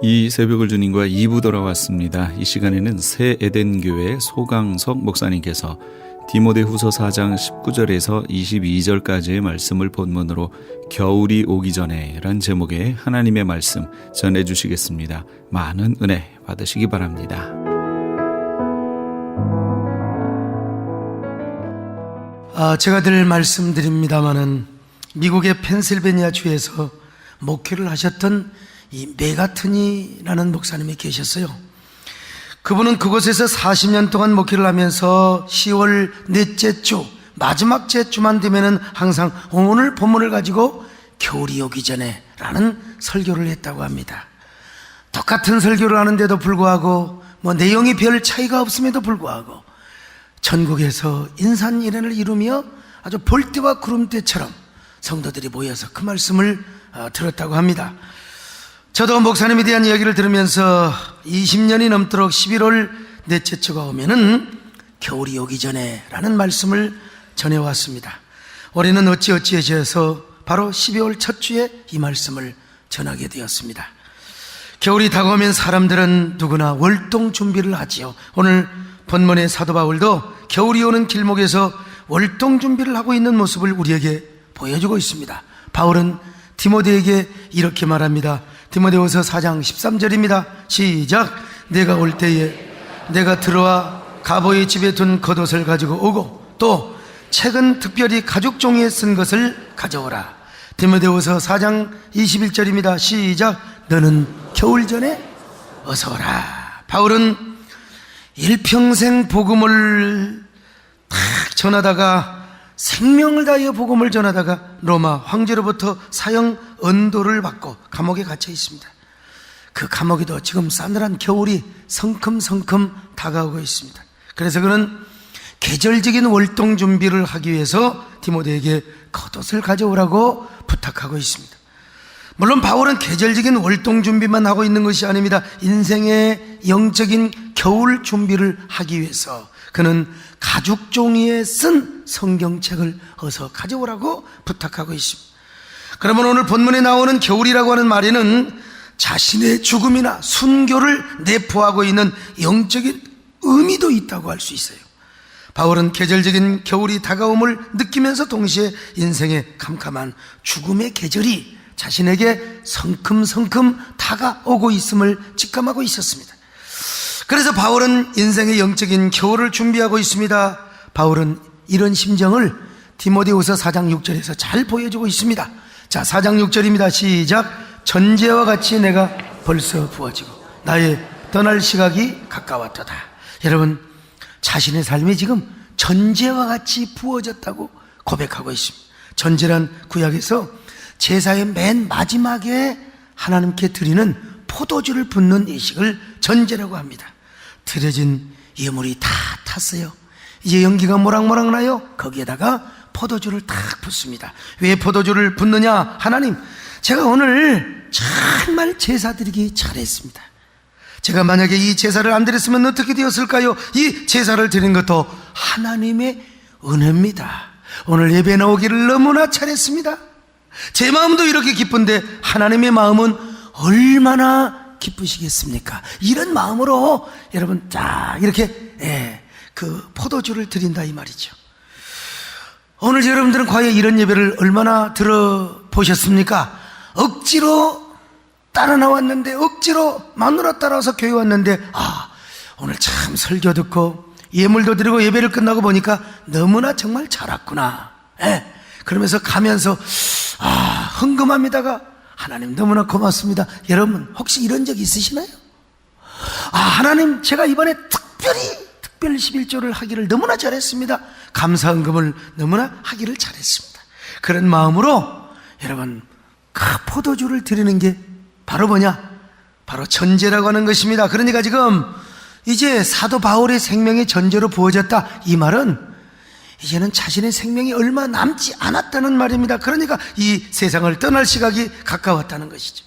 이 새벽을 주님과 2부 돌아왔습니다. 이 시간에는 새 에덴교회 소강석 목사님께서 디모데후서 4장 19절에서 22절까지의 말씀을 본문으로 겨울이 오기 전에 란 제목의 하나님의 말씀 전해주시겠습니다. 많은 은혜 받으시기 바랍니다. 제가 늘 말씀드립니다마는 미국의 펜실베니아 주에서 목회를 하셨던 이 메가트니라는 목사님이 계셨어요. 그분은 그곳에서 40년 동안 목회를 하면서 10월 넷째 주 마지막 주만 되면은 항상 오늘 본문을 가지고 겨울이 오기 전에 라는 설교를 했다고 합니다. 똑같은 설교를 하는데도 불구하고 내용이 별 차이가 없음에도 불구하고 전국에서 인산인해를 이루며 아주 볼때와 구름대처럼 성도들이 모여서 그 말씀을 들었다고 합니다. 저도 목사님에 대한 이야기를 들으면서 20년이 넘도록 11월 넷째 주가 오면은 겨울이 오기 전에 라는 말씀을 전해왔습니다. 올해는 어찌어찌해져서 바로 12월 첫 주에 이 말씀을 전하게 되었습니다. 겨울이 다가오면 사람들은 누구나 월동 준비를 하지요. 오늘 본문의 사도 바울도 겨울이 오는 길목에서 월동 준비를 하고 있는 모습을 우리에게 보여주고 있습니다. 바울은 디모데에게 이렇게 말합니다. 디모데후서 4장 13절입니다. 시작. 내가 올 때에 내가 들어와 가보의 집에 둔 겉옷을 가지고 오고 또 책은 특별히 가죽 종이에 쓴 것을 가져오라. 디모데후서 4장 21절입니다. 시작. 너는 겨울 전에 어서 오라. 바울은 일평생 복음을 탁 전하다가 생명을 다하여 복음을 전하다가 로마 황제로부터 사형 언도를 받고 감옥에 갇혀 있습니다. 그 감옥에도 지금 싸늘한 겨울이 성큼성큼 다가오고 있습니다. 그래서 그는 계절적인 월동 준비를 하기 위해서 디모데에게 겉옷을 가져오라고 부탁하고 있습니다. 물론 바울은 계절적인 월동 준비만 하고 있는 것이 아닙니다. 인생의 영적인 겨울 준비를 하기 위해서 그는 가죽 종이에 쓴 성경책을 어서 가져오라고 부탁하고 있습니다. 그러면 오늘 본문에 나오는 겨울이라고 하는 말에는 자신의 죽음이나 순교를 내포하고 있는 영적인 의미도 있다고 할 수 있어요. 바울은 계절적인 겨울이 다가옴을 느끼면서 동시에 인생의 캄캄한 죽음의 계절이 자신에게 성큼성큼 다가오고 있음을 직감하고 있었습니다. 그래서 바울은 인생의 영적인 겨울을 준비하고 있습니다. 바울은 이런 심정을 디모데후서 4장 6절에서 잘 보여주고 있습니다. 자, 4장 6절입니다. 시작. 전제와 같이 내가 벌써 부어지고 나의 떠날 시각이 가까웠도다. 여러분, 자신의 삶이 지금 전제와 같이 부어졌다고 고백하고 있습니다. 전제란 구약에서 제사의 맨 마지막에 하나님께 드리는 포도주를 붓는 이식을 전제라고 합니다. 드려진 예물이 다 탔어요. 이제 연기가 모락모락 나요. 거기에다가 포도주를 탁 붓습니다. 왜 포도주를 붓느냐? 하나님, 제가 오늘 정말 제사 드리기 잘했습니다. 제가 만약에 이 제사를 안 드렸으면 어떻게 되었을까요? 이 제사를 드린 것도 하나님의 은혜입니다. 오늘 예배 나오기를 너무나 잘했습니다. 제 마음도 이렇게 기쁜데 하나님의 마음은 얼마나 기쁘시겠습니까? 이런 마음으로 여러분 딱 이렇게 그 포도주를 드린다 이 말이죠. 오늘 여러분들은 과연 이런 예배를 얼마나 들어보셨습니까? 억지로 따라 나왔는데, 억지로 마누라 따라와서 교회 왔는데, 오늘 참 설교 듣고 예물도 드리고 예배를 끝나고 보니까 너무나 정말 잘 왔구나. 그러면서 가면서 흥금합니다가 하나님 너무나 고맙습니다. 여러분 혹시 이런 적 있으시나요? 하나님, 제가 이번에 특별 11조를 하기를 너무나 잘했습니다. 감사헌금을 너무나 하기를 잘했습니다. 그런 마음으로 여러분 그 포도주를 드리는 게 바로 뭐냐? 바로 전제라고 하는 것입니다. 그러니까 지금 이제 사도 바울의 생명이 전제로 부어졌다, 이 말은 이제는 자신의 생명이 얼마 남지 않았다는 말입니다. 그러니까 이 세상을 떠날 시각이 가까웠다는 것이죠.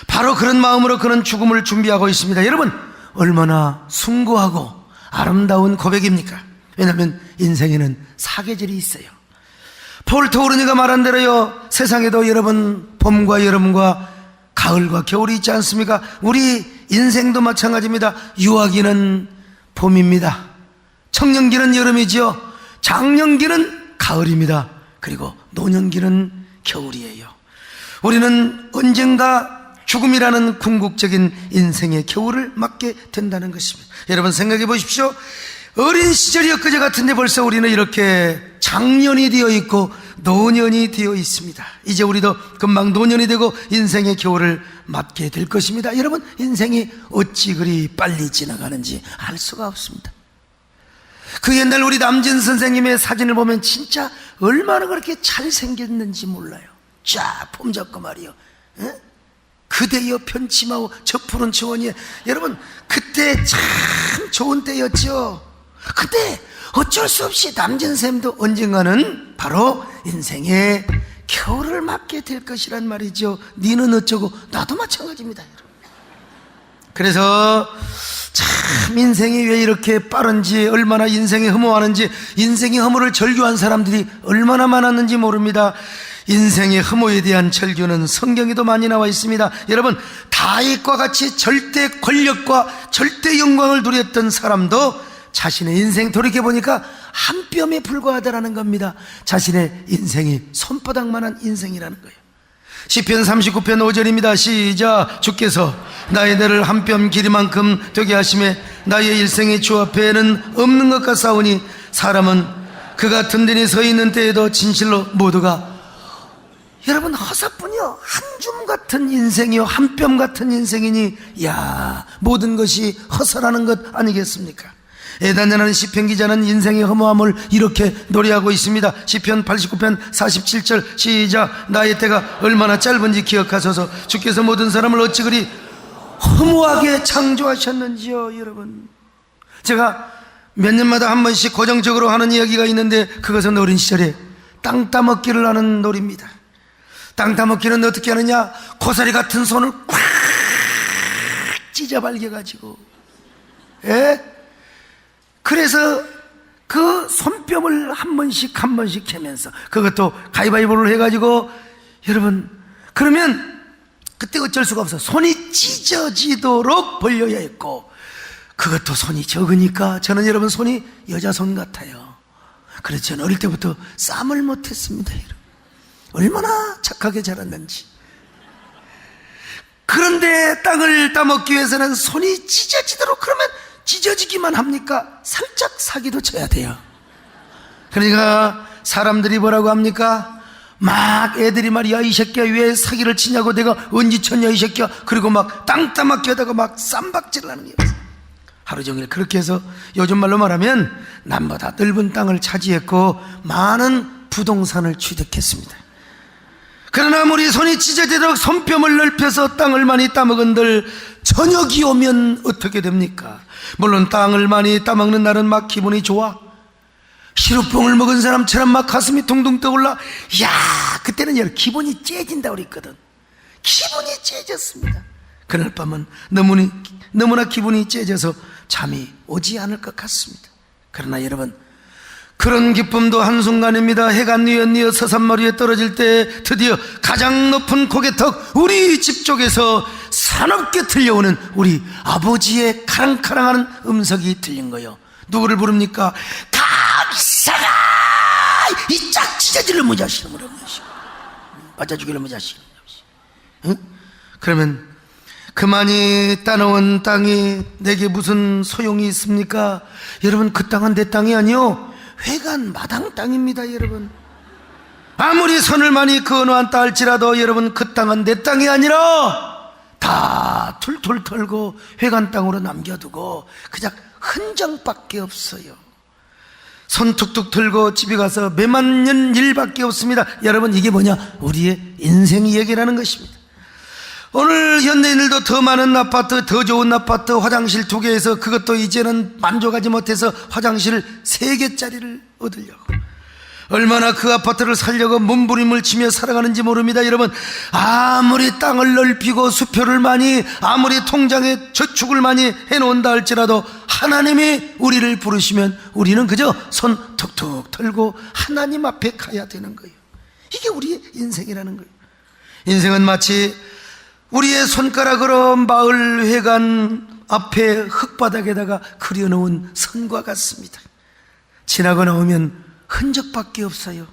바로 그런 마음으로 그는 죽음을 준비하고 있습니다. 여러분, 얼마나 숭고하고 아름다운 고백입니까? 왜냐하면 인생에는 사계절이 있어요. 폴 토르니가 말한 대로요, 세상에도 여러분 봄과 여름과 가을과 겨울이 있지 않습니까? 우리 인생도 마찬가지입니다. 유아기는 봄입니다. 청년기는 여름이지요. 장년기는 가을입니다. 그리고 노년기는 겨울이에요. 우리는 언젠가 죽음이라는 궁극적인 인생의 겨울을 맞게 된다는 것입니다. 여러분 생각해 보십시오. 어린 시절이 엊그제 같은데 벌써 우리는 이렇게 장년이 되어 있고 노년이 되어 있습니다. 이제 우리도 금방 노년이 되고 인생의 겨울을 맞게 될 것입니다. 여러분, 인생이 어찌 그리 빨리 지나가는지 알 수가 없습니다. 그 옛날 우리 남진 선생님의 사진을 보면 진짜 얼마나 그렇게 잘생겼는지 몰라요. 쫙 폼 잡고 말이요. 에? 그대여 편치마오 저 푸른 초원이에. 여러분, 그때 참 좋은 때였죠. 그때 어쩔 수 없이 남진쌤도 언젠가는 바로 인생의 겨울을 맞게 될 것이란 말이죠. 니는 어쩌고 나도 마찬가지입니다. 여러분. 그래서 참 인생이 왜 이렇게 빠른지, 얼마나 인생이 허무하는지, 인생의 허무를 절규한 사람들이 얼마나 많았는지 모릅니다. 인생의 허무에 대한 절규는 성경에도 많이 나와 있습니다. 여러분, 다윗과 같이 절대 권력과 절대 영광을 누렸던 사람도 자신의 인생 돌이켜보니까 한 뼘에 불과하다라는 겁니다. 자신의 인생이 손바닥만한 인생이라는 거예요. 시편 39편 5절입니다. 시작. 주께서 나의 뇌를 한 뼘 길이만큼 되게 하심에 나의 일생이 주 앞에는 없는 것 같사오니 사람은 그가 든든히 서 있는 때에도 진실로 모두가. 여러분, 허사뿐이요. 한 줌 같은 인생이요, 한 뼘 같은 인생이니 야, 모든 것이 허사라는 것 아니겠습니까? 에단이라는 시편 기자는 인생의 허무함을 이렇게 노래하고 있습니다. 시편 89편 47절 시작. 나의 때가 얼마나 짧은지 기억하소서. 주께서 모든 사람을 어찌 그리 허무하게 창조하셨는지요. 여러분, 제가 몇 년마다 한 번씩 고정적으로 하는 이야기가 있는데, 그것은 어린 시절에 땅 따먹기를 하는 놀이입니다. 땅 따먹기는 어떻게 하느냐? 고사리 같은 손을 꽉 찢어 발겨가지고, 그래서 그 손뼉을 한 번씩 캐면서, 그것도 가위바위보를 해가지고, 여러분, 그러면 그때 어쩔 수가 없어. 손이 찢어지도록 벌려야 했고, 그것도 손이 적으니까 저는 여러분 손이 여자 손 같아요. 그래서 저는 어릴 때부터 쌈을 못했습니다. 여러분, 얼마나 착하게 자랐는지. 그런데 땅을 따먹기 위해서는 손이 찢어지도록, 그러면 찢어지기만 합니까? 살짝 사기도 쳐야 돼요. 그러니까 사람들이 뭐라고 합니까? 막 애들이 말이야, 이 새끼야 왜 사기를 치냐고, 내가 언제 쳤냐 이 새끼야. 그리고 막 땅 따먹기 하다가 막 쌈박질을 하는 게 있어요. 하루 종일 그렇게 해서 요즘 말로 말하면 남보다 넓은 땅을 차지했고 많은 부동산을 취득했습니다. 그러나 아무리 손이 찢어지도록 손뼉을 넓혀서 땅을 많이 따먹은들 저녁이 오면 어떻게 됩니까? 물론 땅을 많이 따먹는 날은 막 기분이 좋아. 시루뽕을 먹은 사람처럼 막 가슴이 둥둥 떠올라. 야, 그때는 기분이 째진다고 그랬거든. 기분이 째졌습니다. 그날 밤은 너무나 기분이 째져서 잠이 오지 않을 것 같습니다. 그러나 여러분, 그런 기쁨도 한순간입니다. 해가 뉘엿뉘엿 서산머리에 떨어질 때 드디어 가장 높은 고개턱 우리 집 쪽에서 사납게 들려오는 우리 아버지의 카랑카랑하는 음성이 들린 거예요. 누구를 부릅니까? 감사가 이 짝 찢어질 놈의 자식, 맞아 죽일 놈의 자식. 응? 그러면 그만이 따놓은 땅이 내게 무슨 소용이 있습니까? 여러분, 그 땅은 내 땅이 아니요, 회관 마당 땅입니다. 여러분, 아무리 손을 많이 그어놓았다 할지라도 여러분, 그 땅은 내 땅이 아니라 다 툴툴 털고 회관 땅으로 남겨두고 그냥 흔적밖에 없어요. 손 툭툭 털고 집에 가서 매맞는 일밖에 없습니다. 여러분, 이게 뭐냐? 우리의 인생 얘기라는 것입니다. 오늘 현대인들도 더 많은 아파트, 더 좋은 아파트, 화장실 2개에서 그것도 이제는 만족하지 못해서 화장실 3개짜리를 얻으려고 얼마나 그 아파트를 살려고 몸부림을 치며 살아가는지 모릅니다. 여러분, 아무리 땅을 넓히고 수표를 많이, 아무리 통장에 저축을 많이 해놓은다 할지라도 하나님이 우리를 부르시면 우리는 그저 손 툭툭 털고 하나님 앞에 가야 되는 거예요. 이게 우리의 인생이라는 거예요. 인생은 마치 우리의 손가락으로 마을 회관 앞에 흙바닥에다가 그려놓은 선과 같습니다. 지나고 나오면 흔적밖에 없어요.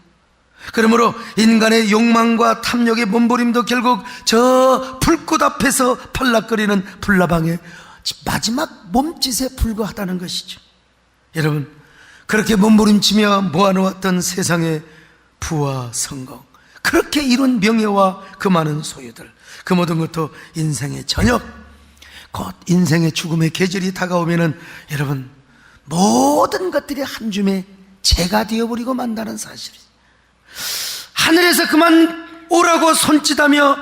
그러므로 인간의 욕망과 탐욕의 몸부림도 결국 저 불꽃 앞에서 팔락거리는 불나방의 마지막 몸짓에 불과하다는 것이죠. 여러분, 그렇게 몸부림치며 모아놓았던 세상의 부와 성공, 그렇게 이룬 명예와 그 많은 소유들, 그 모든 것도 인생의 저녁, 곧 인생의 죽음의 계절이 다가오면은 여러분, 모든 것들이 한 줌에 재가 되어버리고 만다는 사실이, 하늘에서 그만 오라고 손짓하며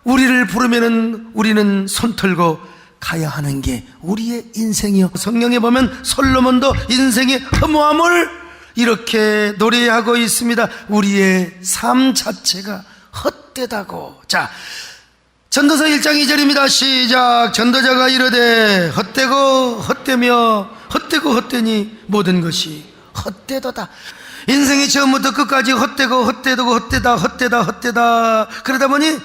우리를 부르면은 우리는 손 털고 가야 하는 게 우리의 인생이요. 성경에 보면 솔로몬도 인생의 허무함을 이렇게 노래하고 있습니다. 우리의 삶 자체가 헛되다고. 자, 전도서 1장 2절입니다. 시작. 전도자가 이르되 헛되고 헛되며 헛되고 헛되니 모든 것이 헛되도다. 인생이 처음부터 끝까지 헛되고 헛되고 헛되다 헛되다 헛되다 그러다 보니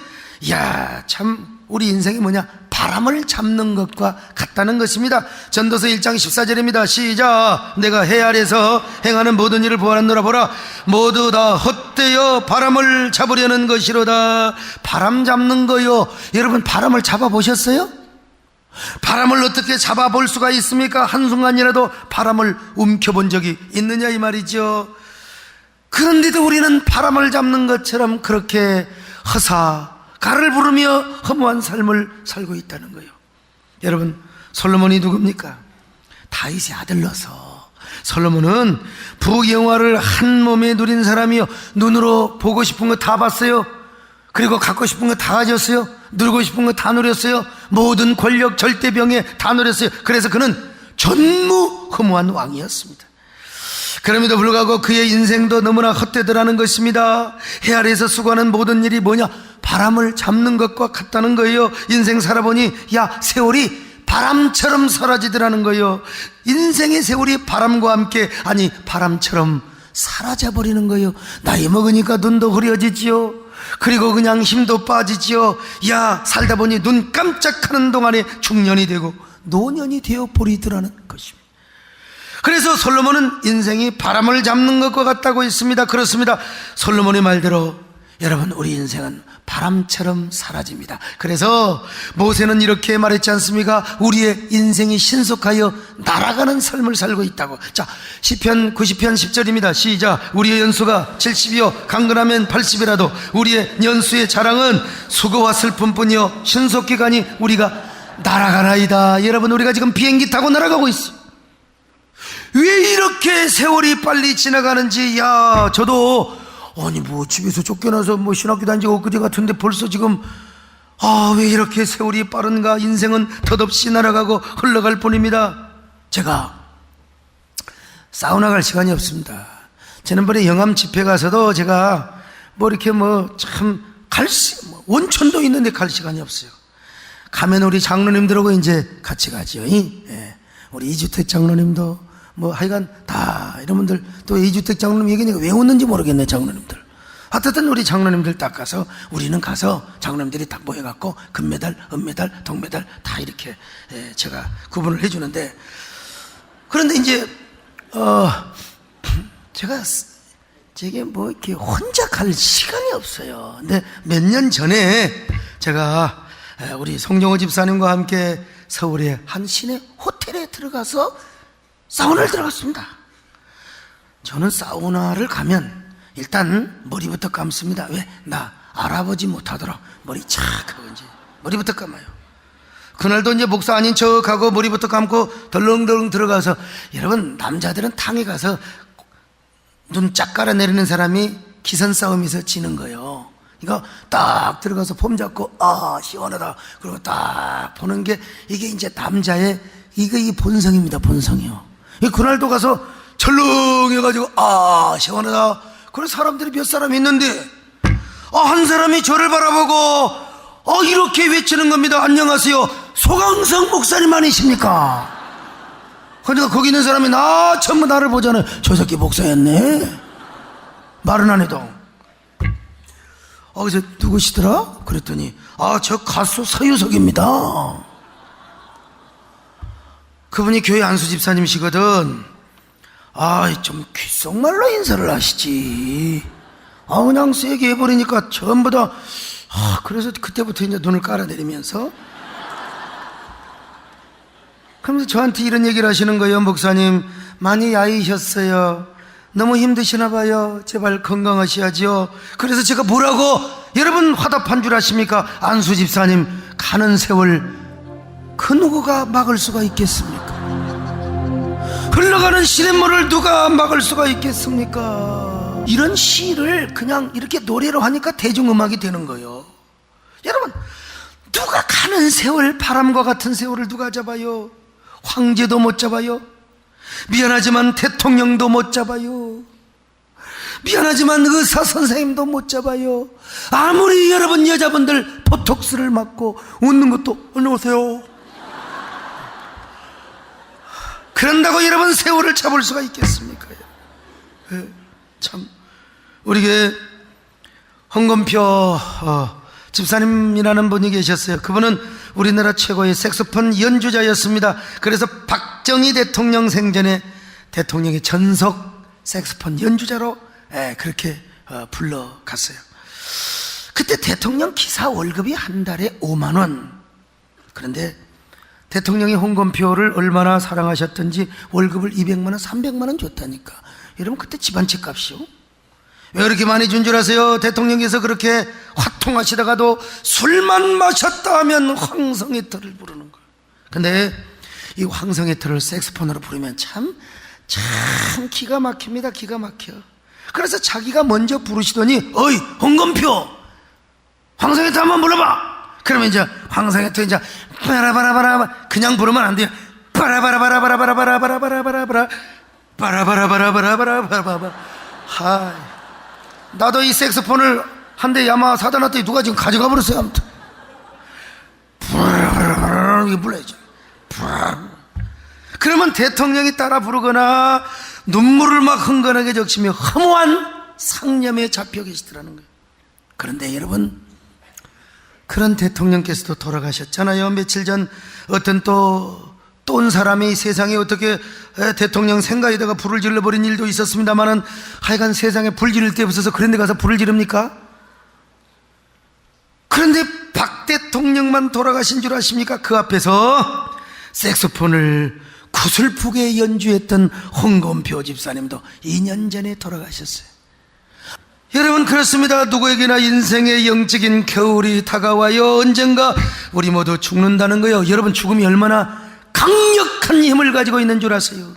참 우리 인생이 뭐냐, 바람을 잡는 것과 같다는 것입니다. 전도서 1장 14절입니다. 시작. 내가 해 아래서 행하는 모든 일을 보았노라. 보라, 모두 다 헛되어 바람을 잡으려는 것이로다. 바람 잡는 거요. 여러분, 바람을 잡아보셨어요? 바람을 어떻게 잡아볼 수가 있습니까? 한순간이라도 바람을 움켜본 적이 있느냐 이 말이죠. 그런데도 우리는 바람을 잡는 것처럼 그렇게 가를 부르며 허무한 삶을 살고 있다는 거예요. 여러분, 솔로몬이 누굽니까? 다윗의 아들로서 솔로몬은 부영화를 한 몸에 누린 사람이요, 눈으로 보고 싶은 거 다 봤어요. 그리고 갖고 싶은 거 다 가졌어요. 누리고 싶은 거 다 누렸어요. 모든 권력 절대병에 다 누렸어요. 그래서 그는 전무후무한 왕이었습니다. 그럼에도 불구하고 그의 인생도 너무나 헛되더라는 것입니다. 해 아래에서 수고하는 모든 일이 뭐냐? 바람을 잡는 것과 같다는 거예요. 인생 살아보니 세월이 바람처럼 사라지더라는 거예요. 인생의 세월이 바람과 함께, 아니 바람처럼 사라져버리는 거예요. 나이 먹으니까 눈도 흐려지지요. 그리고 그냥 힘도 빠지지요. 살다 보니 눈 깜짝하는 동안에 중년이 되고 노년이 되어버리더라는 것입니다. 그래서 솔로몬은 인생이 바람을 잡는 것과 같다고 했습니다. 그렇습니다. 솔로몬의 말대로 여러분, 우리 인생은 바람처럼 사라집니다. 그래서 모세는 이렇게 말했지 않습니까? 우리의 인생이 신속하여 날아가는 삶을 살고 있다고. 자, 시편 90편 10절입니다. 시작. 우리의 연수가 70이요 강건하면 80이라도 우리의 연수의 자랑은 수고와 슬픔뿐이요 신속히 가니 우리가 날아가나이다. 여러분, 우리가 지금 비행기 타고 날아가고 있어요. 왜 이렇게 세월이 빨리 지나가는지, 저도 집에서 쫓겨나서 신학교 다닌 지 엊그제 같은데 벌써 지금 왜 이렇게 세월이 빠른가. 인생은 덧없이 날아가고 흘러갈 뿐입니다. 제가 사우나 갈 시간이 없습니다. 지난번에 영암 집회 가서도 제가 이렇게 원천도 있는데 갈 시간이 없어요. 가면 우리 장로님들하고 이제 같이 가죠. 우리 이주택 장로님도 하여간 다 이런 분들, 또 이주택 장로님 얘기니까 왜 웃는지 모르겠네. 장로님들 하여튼 우리 장로님들 딱 가서, 우리는 가서 장로님들이 딱 모여갖고 금메달, 은메달, 동메달 다 이렇게 제가 구분을 해주는데, 그런데 이제 제가 이렇게 혼자 갈 시간이 없어요. 근데 몇 년 전에 제가 우리 송정호 집사님과 함께 서울의 한 시내 호텔에 들어가서 사우나를 들어갔습니다. 저는 사우나를 가면 일단 머리부터 감습니다. 왜? 나 알아보지 못하도록 머리 착 하고 이제 머리부터 감아요. 그날도 이제 목사 아닌 척하고 머리부터 감고 덜렁덜렁 들어가서, 여러분, 남자들은 탕에 가서 눈 쫙 깔아내리는 사람이 기선 싸움에서 지는 거예요. 그러니까 딱 들어가서 폼 잡고 시원하다 그리고 딱 보는 게, 이게 이제 남자의 이 본성입니다. 본성이요. 그날도 가서 철렁해가지고 시원하다. 그런 사람들이 몇 사람 있는데 한 사람이 저를 바라보고 이렇게 외치는 겁니다. 안녕하세요, 소강성 목사님 아니십니까? 그러니까 거기 있는 사람이 전부 나를 보잖아요. 저 새끼 목사였네. 말은 안 해도. 그래서 누구시더라? 그랬더니 저 가수 서유석입니다. 그분이 교회 안수 집사님이시거든. 좀 귓속말로 인사를 하시지. 그냥 세게 해버리니까 전부 다 그래서 그때부터 이제 눈을 깔아내리면서 그러면서 저한테 이런 얘기를 하시는 거예요. 목사님, 많이 야이셨어요. 너무 힘드시나 봐요. 제발 건강하셔야죠. 그래서 제가 뭐라고 여러분 화답한 줄 아십니까? 안수 집사님, 가는 세월 그 누구가 막을 수가 있겠습니까? 흘러가는 시냇물을 누가 막을 수가 있겠습니까? 이런 시를 그냥 이렇게 노래로 하니까 대중음악이 되는 거예요. 여러분, 누가 가는 세월, 바람과 같은 세월을 누가 잡아요? 황제도 못 잡아요. 미안하지만 대통령도 못 잡아요. 미안하지만 의사 선생님도 못 잡아요. 아무리 여러분 여자분들 보톡스를 맞고 웃는 것도 안녕하세요 그런다고 여러분 세월을 잡을 수가 있겠습니까? 참 우리 교회 홍건표 집사님이라는 분이 계셨어요. 그분은 우리나라 최고의 색소폰 연주자였습니다. 그래서 박정희 대통령 생전에 대통령의 전속 색소폰 연주자로 그렇게 불러갔어요. 그때 대통령 기사 월급이 한 달에 5만 원. 그런데 대통령이 홍건표를 얼마나 사랑하셨던지 월급을 200만 원, 300만 원 줬다니까. 여러분 그때 집안 집값이요? 왜 그렇게 많이 준 줄 아세요? 대통령께서 그렇게 화통하시다가도 술만 마셨다 하면 황성의 터를 부르는 거예요. 근데 이 황성의 터를 색소폰으로 부르면 참 기가 막힙니다. 기가 막혀. 그래서 자기가 먼저 부르시더니 어이 홍건표 황성의 터 한번 불러봐. 그러면 이제 황성의 터 이제 바라바라바라 그냥 부르면 안 돼요. 바라바라바라바라바라바라바라바라 바라바라바라바라바라바라. 하이, 나도 이 색소폰을 한 대 야마 사다 놨더니 누가 지금 가져가 버렸어요. 아무튼 이게 불러야죠. 그러면 대통령이 따라 부르거나 눈물을 막 흥건하게 적시며 허무한 상념에 잡혀 계시더라는 거예요. 그런데 여러분, 그런 대통령께서도 돌아가셨잖아요. 며칠 전 어떤 또 사람이 세상에 어떻게 대통령 생가에다가 불을 질러버린 일도 있었습니다만은 하여간 세상에 불 지를 데 없어서 그런 데 가서 불을 지릅니까? 그런데 박 대통령만 돌아가신 줄 아십니까? 그 앞에서 색소폰을 구슬프게 연주했던 홍건표 집사님도 2년 전에 돌아가셨어요. 여러분, 그렇습니다. 누구에게나 인생의 영적인 겨울이 다가와요. 언젠가 우리 모두 죽는다는 거예요. 여러분, 죽음이 얼마나 강력한 힘을 가지고 있는 줄 아세요?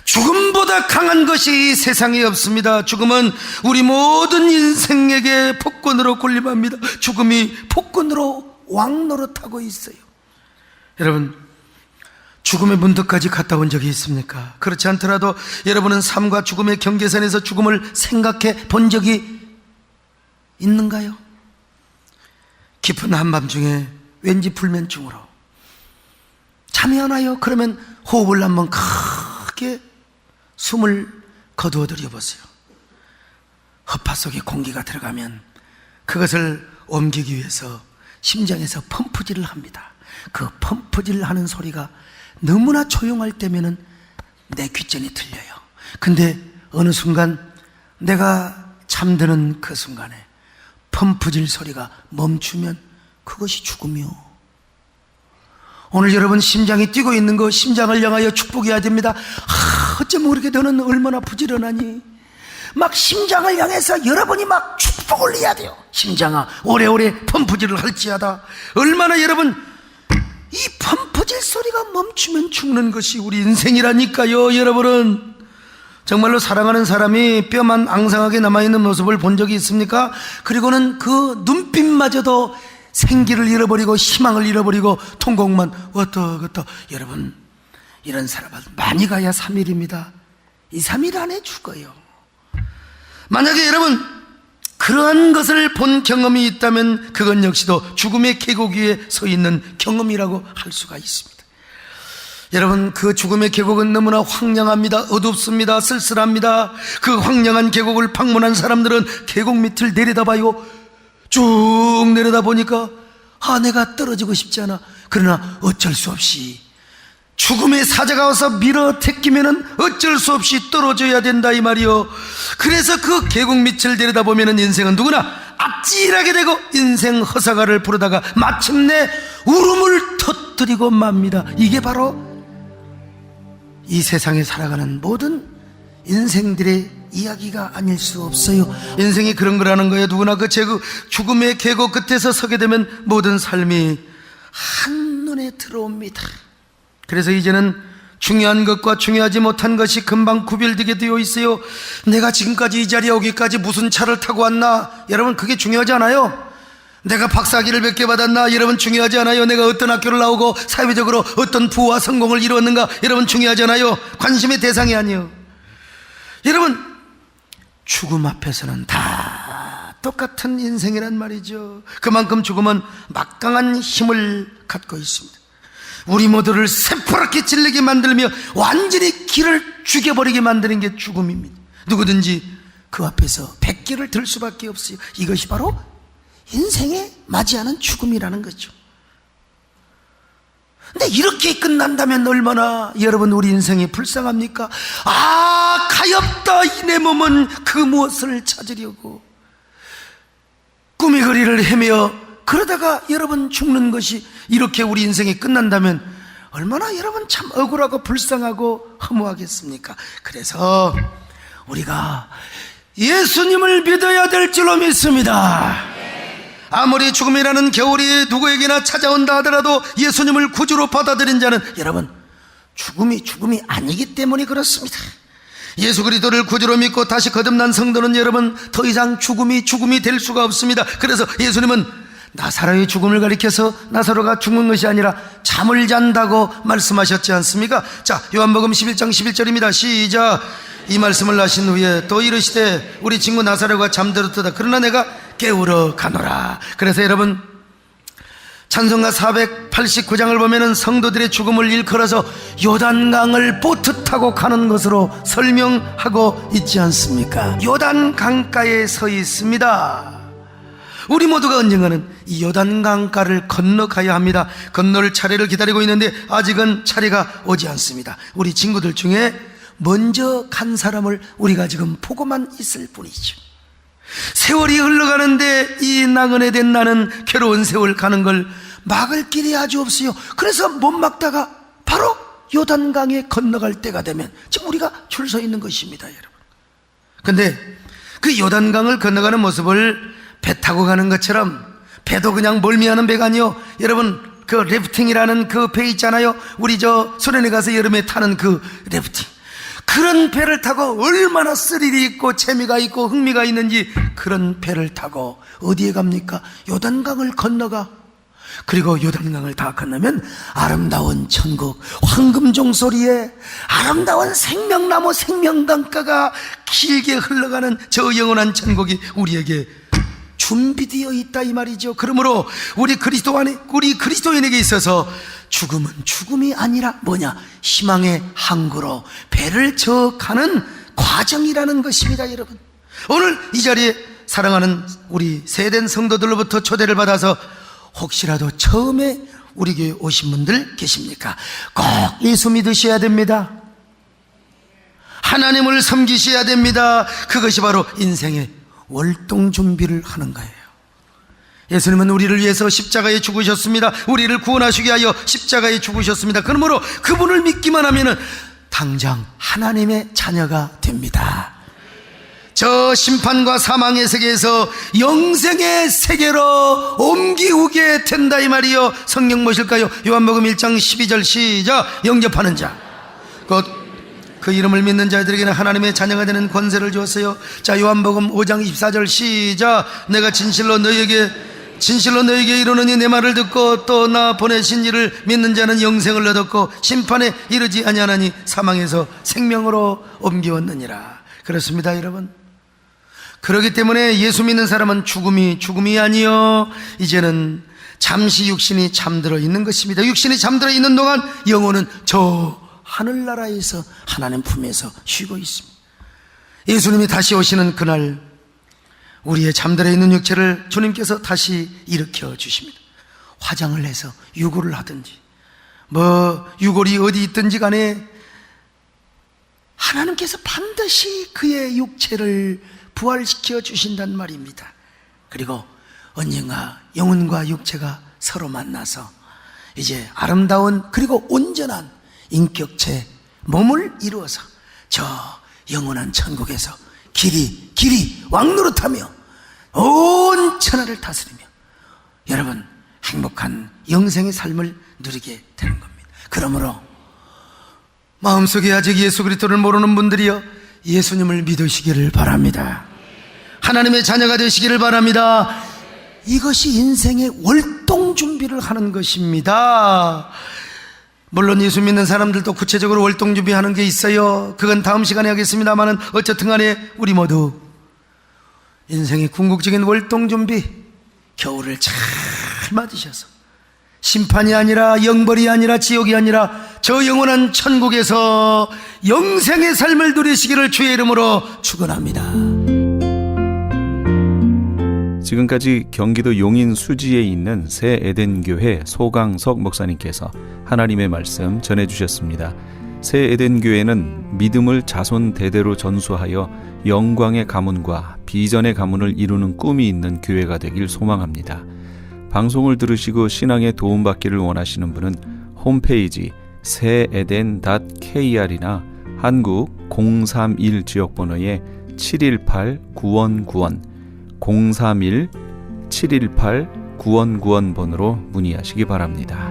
죽음보다 강한 것이 세상에 없습니다. 죽음은 우리 모든 인생에게 폭군으로 군림합니다. 죽음이 폭군으로 왕노릇하고 있어요. 여러분, 죽음의 문득까지 갔다 온 적이 있습니까? 그렇지 않더라도 여러분은 삶과 죽음의 경계선에서 죽음을 생각해 본 적이 있는가요? 깊은 한밤중에 왠지 불면증으로 잠이 안 와요. 그러면 호흡을 한번 크게 숨을 거두어 들여보세요. 허파 속에 공기가 들어가면 그것을 옮기기 위해서 심장에서 펌프질을 합니다. 그 펌프질 하는 소리가 너무나 조용할 때면은 내 귓전이 들려요. 근데 어느 순간 내가 잠드는 그 순간에 펌프질 소리가 멈추면 그것이 죽음이요. 오늘 여러분 심장이 뛰고 있는 거 심장을 향하여 축복해야 됩니다. 어쩌면 그렇게 너는 얼마나 부지런하니? 막 심장을 향해서 여러분이 막 축복을 해야 돼요. 심장아, 오래오래 펌프질을 할지어다. 얼마나 여러분 이 펌프질 소리가 멈추면 죽는 것이 우리 인생이라니까요. 여러분은 정말로 사랑하는 사람이 뼈만 앙상하게 남아있는 모습을 본 적이 있습니까? 그리고는 그 눈빛마저도 생기를 잃어버리고 희망을 잃어버리고 통곡만 왔다 갔다. 여러분, 이런 사람은 많이 가야 3일입니다 2, 3일 안에 죽어요. 만약에 여러분 그러한 것을 본 경험이 있다면 그건 역시도 죽음의 계곡 위에 서 있는 경험이라고 할 수가 있습니다. 여러분, 그 죽음의 계곡은 너무나 황량합니다. 어둡습니다. 쓸쓸합니다. 그 황량한 계곡을 방문한 사람들은 계곡 밑을 내려다봐요. 쭉 내려다 보니까 내가 떨어지고 싶지 않아. 그러나 어쩔 수 없이 죽음의 사자가 와서 밀어택기면은 어쩔 수 없이 떨어져야 된다 이 말이요. 그래서 그 계곡 밑을 내려다보면은 인생은 누구나 아찔하게 되고 인생 허사가를 부르다가 마침내 울음을 터뜨리고 맙니다. 이게 바로 이 세상에 살아가는 모든 인생들의 이야기가 아닐 수 없어요. 인생이 그런 거라는 거예요. 누구나 그 죽음의 계곡 끝에서 서게 되면 모든 삶이 한눈에 들어옵니다. 그래서 이제는 중요한 것과 중요하지 못한 것이 금방 구별되게 되어 있어요. 내가 지금까지 이 자리에 오기까지 무슨 차를 타고 왔나? 여러분, 그게 중요하지 않아요. 내가 박사학위를 몇 개 받았나? 여러분, 중요하지 않아요. 내가 어떤 학교를 나오고 사회적으로 어떤 부와 성공을 이루었는가? 여러분, 중요하지 않아요. 관심의 대상이 아니에요. 여러분, 죽음 앞에서는 다 똑같은 인생이란 말이죠. 그만큼 죽음은 막강한 힘을 갖고 있습니다. 우리 모두를 새파랗게 질리게 만들며 완전히 길을 죽여버리게 만드는 게 죽음입니다. 누구든지 그 앞에서 백기를 들 수밖에 없어요. 이것이 바로 인생에 맞이하는 죽음이라는 거죠. 근데 이렇게 끝난다면 얼마나 여러분 우리 인생이 불쌍합니까? 가엾다 이 내 몸은 그 무엇을 찾으려고 꿈의 거리를 헤매어 그러다가 여러분 죽는 것이 이렇게 우리 인생이 끝난다면 얼마나 여러분 참 억울하고 불쌍하고 허무하겠습니까? 그래서 우리가 예수님을 믿어야 될 줄로 믿습니다. 아무리 죽음이라는 겨울이 누구에게나 찾아온다 하더라도 예수님을 구주로 받아들인 자는 여러분 죽음이 아니기 때문에 그렇습니다. 예수 그리스도를 구주로 믿고 다시 거듭난 성도는 여러분 더 이상 죽음이 될 수가 없습니다. 그래서 예수님은 나사로의 죽음을 가리켜서 나사로가 죽는 것이 아니라 잠을 잔다고 말씀하셨지 않습니까? 자, 요한복음 11장 11절입니다. 시작. 이 말씀을 하신 후에 또 이르시되 우리 친구 나사로가 잠들었다. 그러나 내가 깨우러 가노라. 그래서 여러분 찬송가 489장을 보면은 성도들의 죽음을 일컬어서 요단강을 보트 타고 가는 것으로 설명하고 있지 않습니까? 요단강가에 서 있습니다. 우리 모두가 언젠가는 이 요단강가를 건너가야 합니다. 건널 차례를 기다리고 있는데 아직은 차례가 오지 않습니다. 우리 친구들 중에 먼저 간 사람을 우리가 지금 보고만 있을 뿐이죠. 세월이 흘러가는데 이 나그네 된 나는 괴로운 세월 가는 걸 막을 길이 아주 없어요. 그래서 못 막다가 바로 요단강에 건너갈 때가 되면 지금 우리가 줄 서 있는 것입니다, 여러분. 근데 그 요단강을 건너가는 모습을 배 타고 가는 것처럼, 배도 그냥 멀미하는 배가 아니요, 여러분 그 래프팅이라는 그 배 있잖아요. 우리 저 소련에 가서 여름에 타는 그 래프팅, 그런 배를 타고 얼마나 스릴이 있고 재미가 있고 흥미가 있는지 그런 배를 타고 어디에 갑니까? 요단강을 건너가. 그리고 요단강을 다 건너면 아름다운 천국, 황금종소리에 아름다운 생명나무 생명강가가 길게 흘러가는 저 영원한 천국이 우리에게 준비되어 있다 이 말이죠. 그러므로 우리 그리스도인에게 있어서 죽음은 죽음이 아니라 뭐냐? 희망의 항구로 배를 저어가는 과정이라는 것입니다, 여러분. 오늘 이 자리에 사랑하는 우리 세된 성도들로부터 초대를 받아서 혹시라도 처음에 우리 교회 오신 분들 계십니까? 꼭 예수 믿으셔야 됩니다. 하나님을 섬기셔야 됩니다. 그것이 바로 인생의 월동 준비를 하는 거예요. 예수님은 우리를 위해서 십자가에 죽으셨습니다. 우리를 구원하시기 위하여 십자가에 죽으셨습니다. 그러므로 그분을 믿기만 하면 당장 하나님의 자녀가 됩니다. 저 심판과 사망의 세계에서 영생의 세계로 옮기우게 된다 이 말이요. 성경 보실까요? 요한복음 1장 12절 시작. 영접하는 자 곧 그 이름을 믿는 자들에게는 하나님의 자녀가 되는 권세를 주었어요. 자, 요한복음 5장 24절 시작. 내가 진실로 너희에게 이르노니 내 말을 듣고 또 나 보내신 이를 믿는 자는 영생을 얻었고 심판에 이르지 아니하나니 사망에서 생명으로 옮겨왔느니라. 그렇습니다, 여러분. 그렇기 때문에 예수 믿는 사람은 죽음이 아니요, 이제는 잠시 육신이 잠들어 있는 것입니다. 육신이 잠들어 있는 동안 영혼은 저 하늘나라에서 하나님 품에서 쉬고 있습니다. 예수님이 다시 오시는 그날 우리의 잠들어 있는 육체를 주님께서 다시 일으켜 주십니다. 화장을 해서 유골을 하든지 유골이 어디 있든지 간에 하나님께서 반드시 그의 육체를 부활시켜 주신단 말입니다. 그리고 언젠가 영혼과 육체가 서로 만나서 이제 아름다운 그리고 온전한 인격체 몸을 이루어서 저 영원한 천국에서 길이 왕노릇하며 온 천하를 다스리며 여러분 행복한 영생의 삶을 누리게 되는 겁니다. 그러므로 마음속에 아직 예수 그리스도를 모르는 분들이여 예수님을 믿으시기를 바랍니다. 하나님의 자녀가 되시기를 바랍니다. 이것이 인생의 월동 준비를 하는 것입니다. 물론 예수 믿는 사람들도 구체적으로 월동 준비하는 게 있어요. 그건 다음 시간에 하겠습니다만은 어쨌든 간에 우리 모두 인생의 궁극적인 월동 준비, 겨울을 잘 맞으셔서 심판이 아니라 영벌이 아니라 지옥이 아니라 저 영원한 천국에서 영생의 삶을 누리시기를 주의 이름으로 축원합니다. 지금까지 경기도 용인 수지에 있는 새 에덴교회 소강석 목사님께서 하나님의 말씀 전해주셨습니다. 새 에덴교회는 믿음을 자손 대대로 전수하여 영광의 가문과 비전의 가문을 이루는 꿈이 있는 교회가 되길 소망합니다. 방송을 들으시고 신앙에 도움받기를 원하시는 분은 홈페이지 새에덴.kr이나 한국 031 지역번호에 718-9191 031-718-9191 번호로 문의하시기 바랍니다.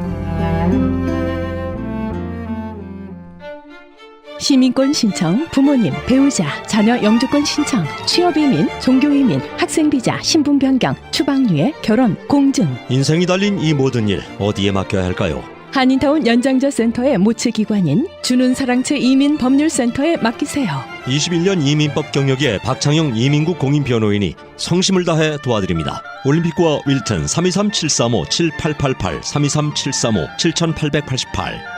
시민권 신청, 부모님, 배우자, 자녀 영주권 신청, 취업이민, 종교이민, 학생비자, 신분 변경, 추방유예, 결혼, 공증. 인생이 달린 이 모든 일 어디에 맡겨야 할까요? 한인타운 연장자 센터의 모치기관인 주눈사랑채 이민법률센터에 맡기세요. 21년 이민법 경력의 박창영 이민국 공인변호인이 성심을 다해 도와드립니다. 올림픽과 윌튼 323-735-7888 323-735-7888.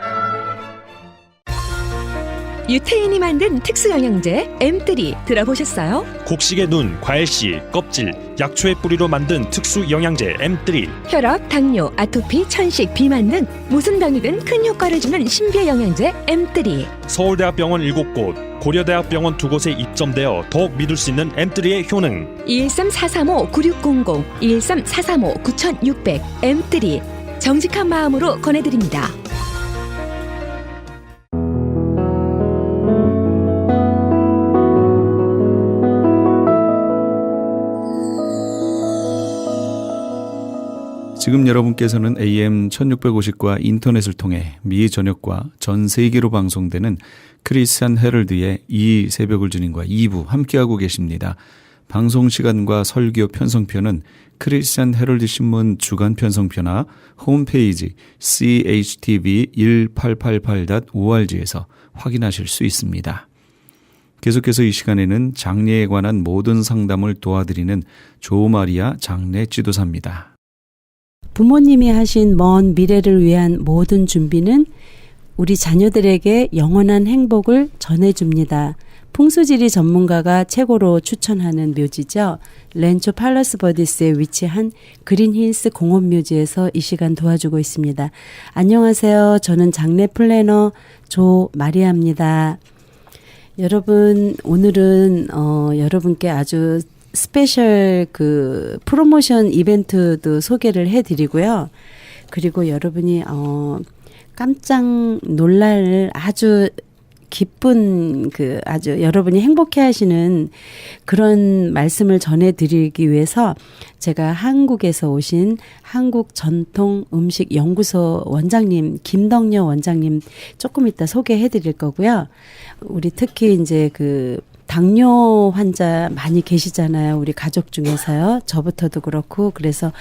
유태인이 만든 특수영양제 M3 들어보셨어요? 곡식의 눈, 과일씨, 껍질, 약초의 뿌리로 만든 특수 영양제 M3. 혈압, 당뇨, 아토피, 천식, 비만 등 무슨 병이든 큰 효과를 주는 신비의 영양제 M3. 서울대학병원 7곳, 고려대학병원 2곳에 입점되어 더욱 믿을 수 있는 M3의 효능. 213-435-9600, 213-435-9600 M3 정직한 마음으로 권해드립니다. 지금 여러분께서는 AM 1650과 인터넷을 통해 미 전역과 전 세계로 방송되는 크리스찬 헤럴드의 이 새벽을 주님과 2부 함께하고 계십니다. 방송 시간과 설교 편성표는 크리스찬 헤럴드 신문 주간 편성표나 홈페이지 chtv1888.org에서 확인하실 수 있습니다. 계속해서 이 시간에는 장례에 관한 모든 상담을 도와드리는 조마리아 장례 지도사입니다. 부모님이 하신 먼 미래를 위한 모든 준비는 우리 자녀들에게 영원한 행복을 전해줍니다. 풍수지리 전문가가 최고로 추천하는 묘지죠. 렌초 팔러스 버디스에 위치한 그린힐스 공원묘지에서 이 시간 도와주고 있습니다. 안녕하세요. 저는 장례 플래너 조마리아입니다. 여러분, 오늘은 여러분께 아주 스페셜 프로모션 이벤트도 소개를 해드리고요. 그리고 여러분이 깜짝 놀랄 아주 기쁜 아주 여러분이 행복해하시는 그런 말씀을 전해드리기 위해서 제가 한국에서 오신 한국전통음식연구소 원장님 김덕녀 원장님 조금 이따 소개해드릴 거고요. 우리 특히 이제 당뇨 환자 많이 계시잖아요. 우리 가족 중에서요. 저부터도 그렇고 그래서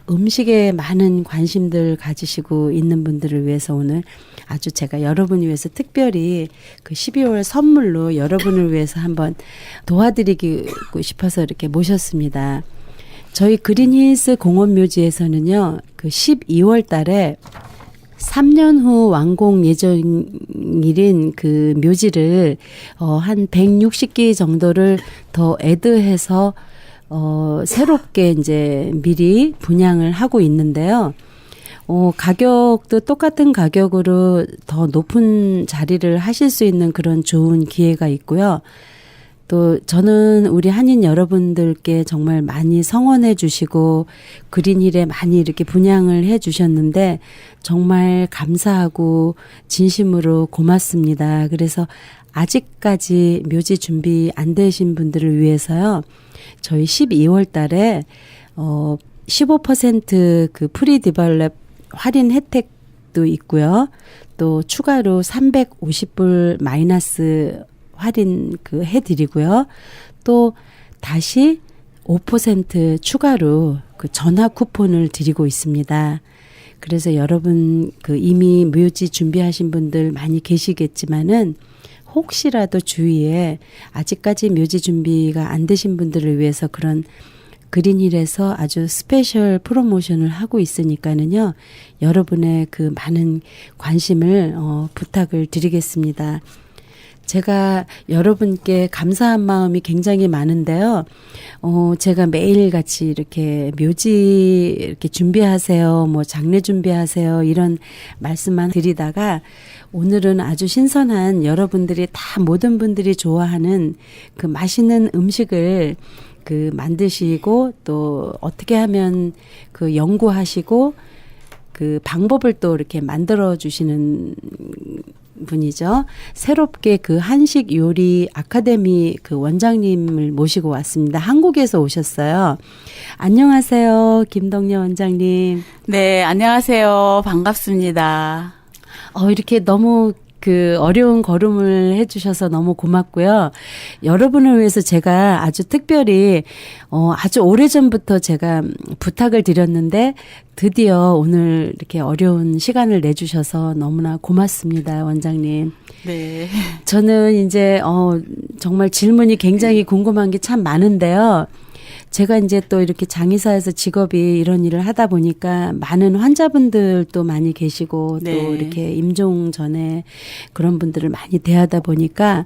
음식에 많은 관심들 가지시고 있는 분들을 위해서 오늘 아주 제가 여러분을 위해서 특별히 12월 선물로 여러분을 위해서 한번 도와드리고 싶어서 이렇게 모셨습니다. 저희 그린힐스 공원묘지에서는요. 12월 달에 3년 후 완공 예정일인 묘지를 한 160기 정도를 더 애드해서 새롭게 이제 미리 분양을 하고 있는데요. 가격도 똑같은 가격으로 더 높은 자리를 하실 수 있는 그런 좋은 기회가 있고요. 또 저는 우리 한인 여러분들께 정말 많이 성원해 주시고 그린힐에 많이 이렇게 분양을 해 주셨는데 정말 감사하고 진심으로 고맙습니다. 그래서 아직까지 묘지 준비 안 되신 분들을 위해서요. 저희 12월 달에 15% 프리 디벨롭 할인 혜택도 있고요. 또 추가로 350불 마이너스 할인 해드리고요. 또 다시 5% 추가로 전화 쿠폰을 드리고 있습니다. 그래서 여러분 이미 묘지 준비하신 분들 많이 계시겠지만은 혹시라도 주위에 아직까지 묘지 준비가 안 되신 분들을 위해서 그런 그린힐에서 아주 스페셜 프로모션을 하고 있으니까는요. 여러분의 많은 관심을 부탁을 드리겠습니다. 제가 여러분께 감사한 마음이 굉장히 많은데요. 제가 매일같이 이렇게 묘지 이렇게 준비하세요. 장례 준비하세요. 이런 말씀만 드리다가 오늘은 아주 신선한 여러분들이 다 모든 분들이 좋아하는 맛있는 음식을 만드시고 또 어떻게 하면 연구하시고 방법을 또 이렇게 만들어 주시는 분이죠. 새롭게 한식 요리 아카데미 원장님을 모시고 왔습니다. 한국에서 오셨어요. 안녕하세요. 김덕녀 원장님. 네, 안녕하세요. 반갑습니다. 이렇게 너무 어려운 걸음을 해주셔서 너무 고맙고요. 여러분을 위해서 제가 아주 특별히, 아주 오래전부터 제가 부탁을 드렸는데 드디어 오늘 이렇게 어려운 시간을 내주셔서 너무나 고맙습니다, 원장님. 네. 저는 이제, 정말 질문이 굉장히 궁금한 게 참 많은데요. 제가 이제 또 이렇게 장의사에서 직업이 이런 일을 하다 보니까 많은 환자분들도 많이 계시고 네. 또 이렇게 임종 전에 그런 분들을 많이 대하다 보니까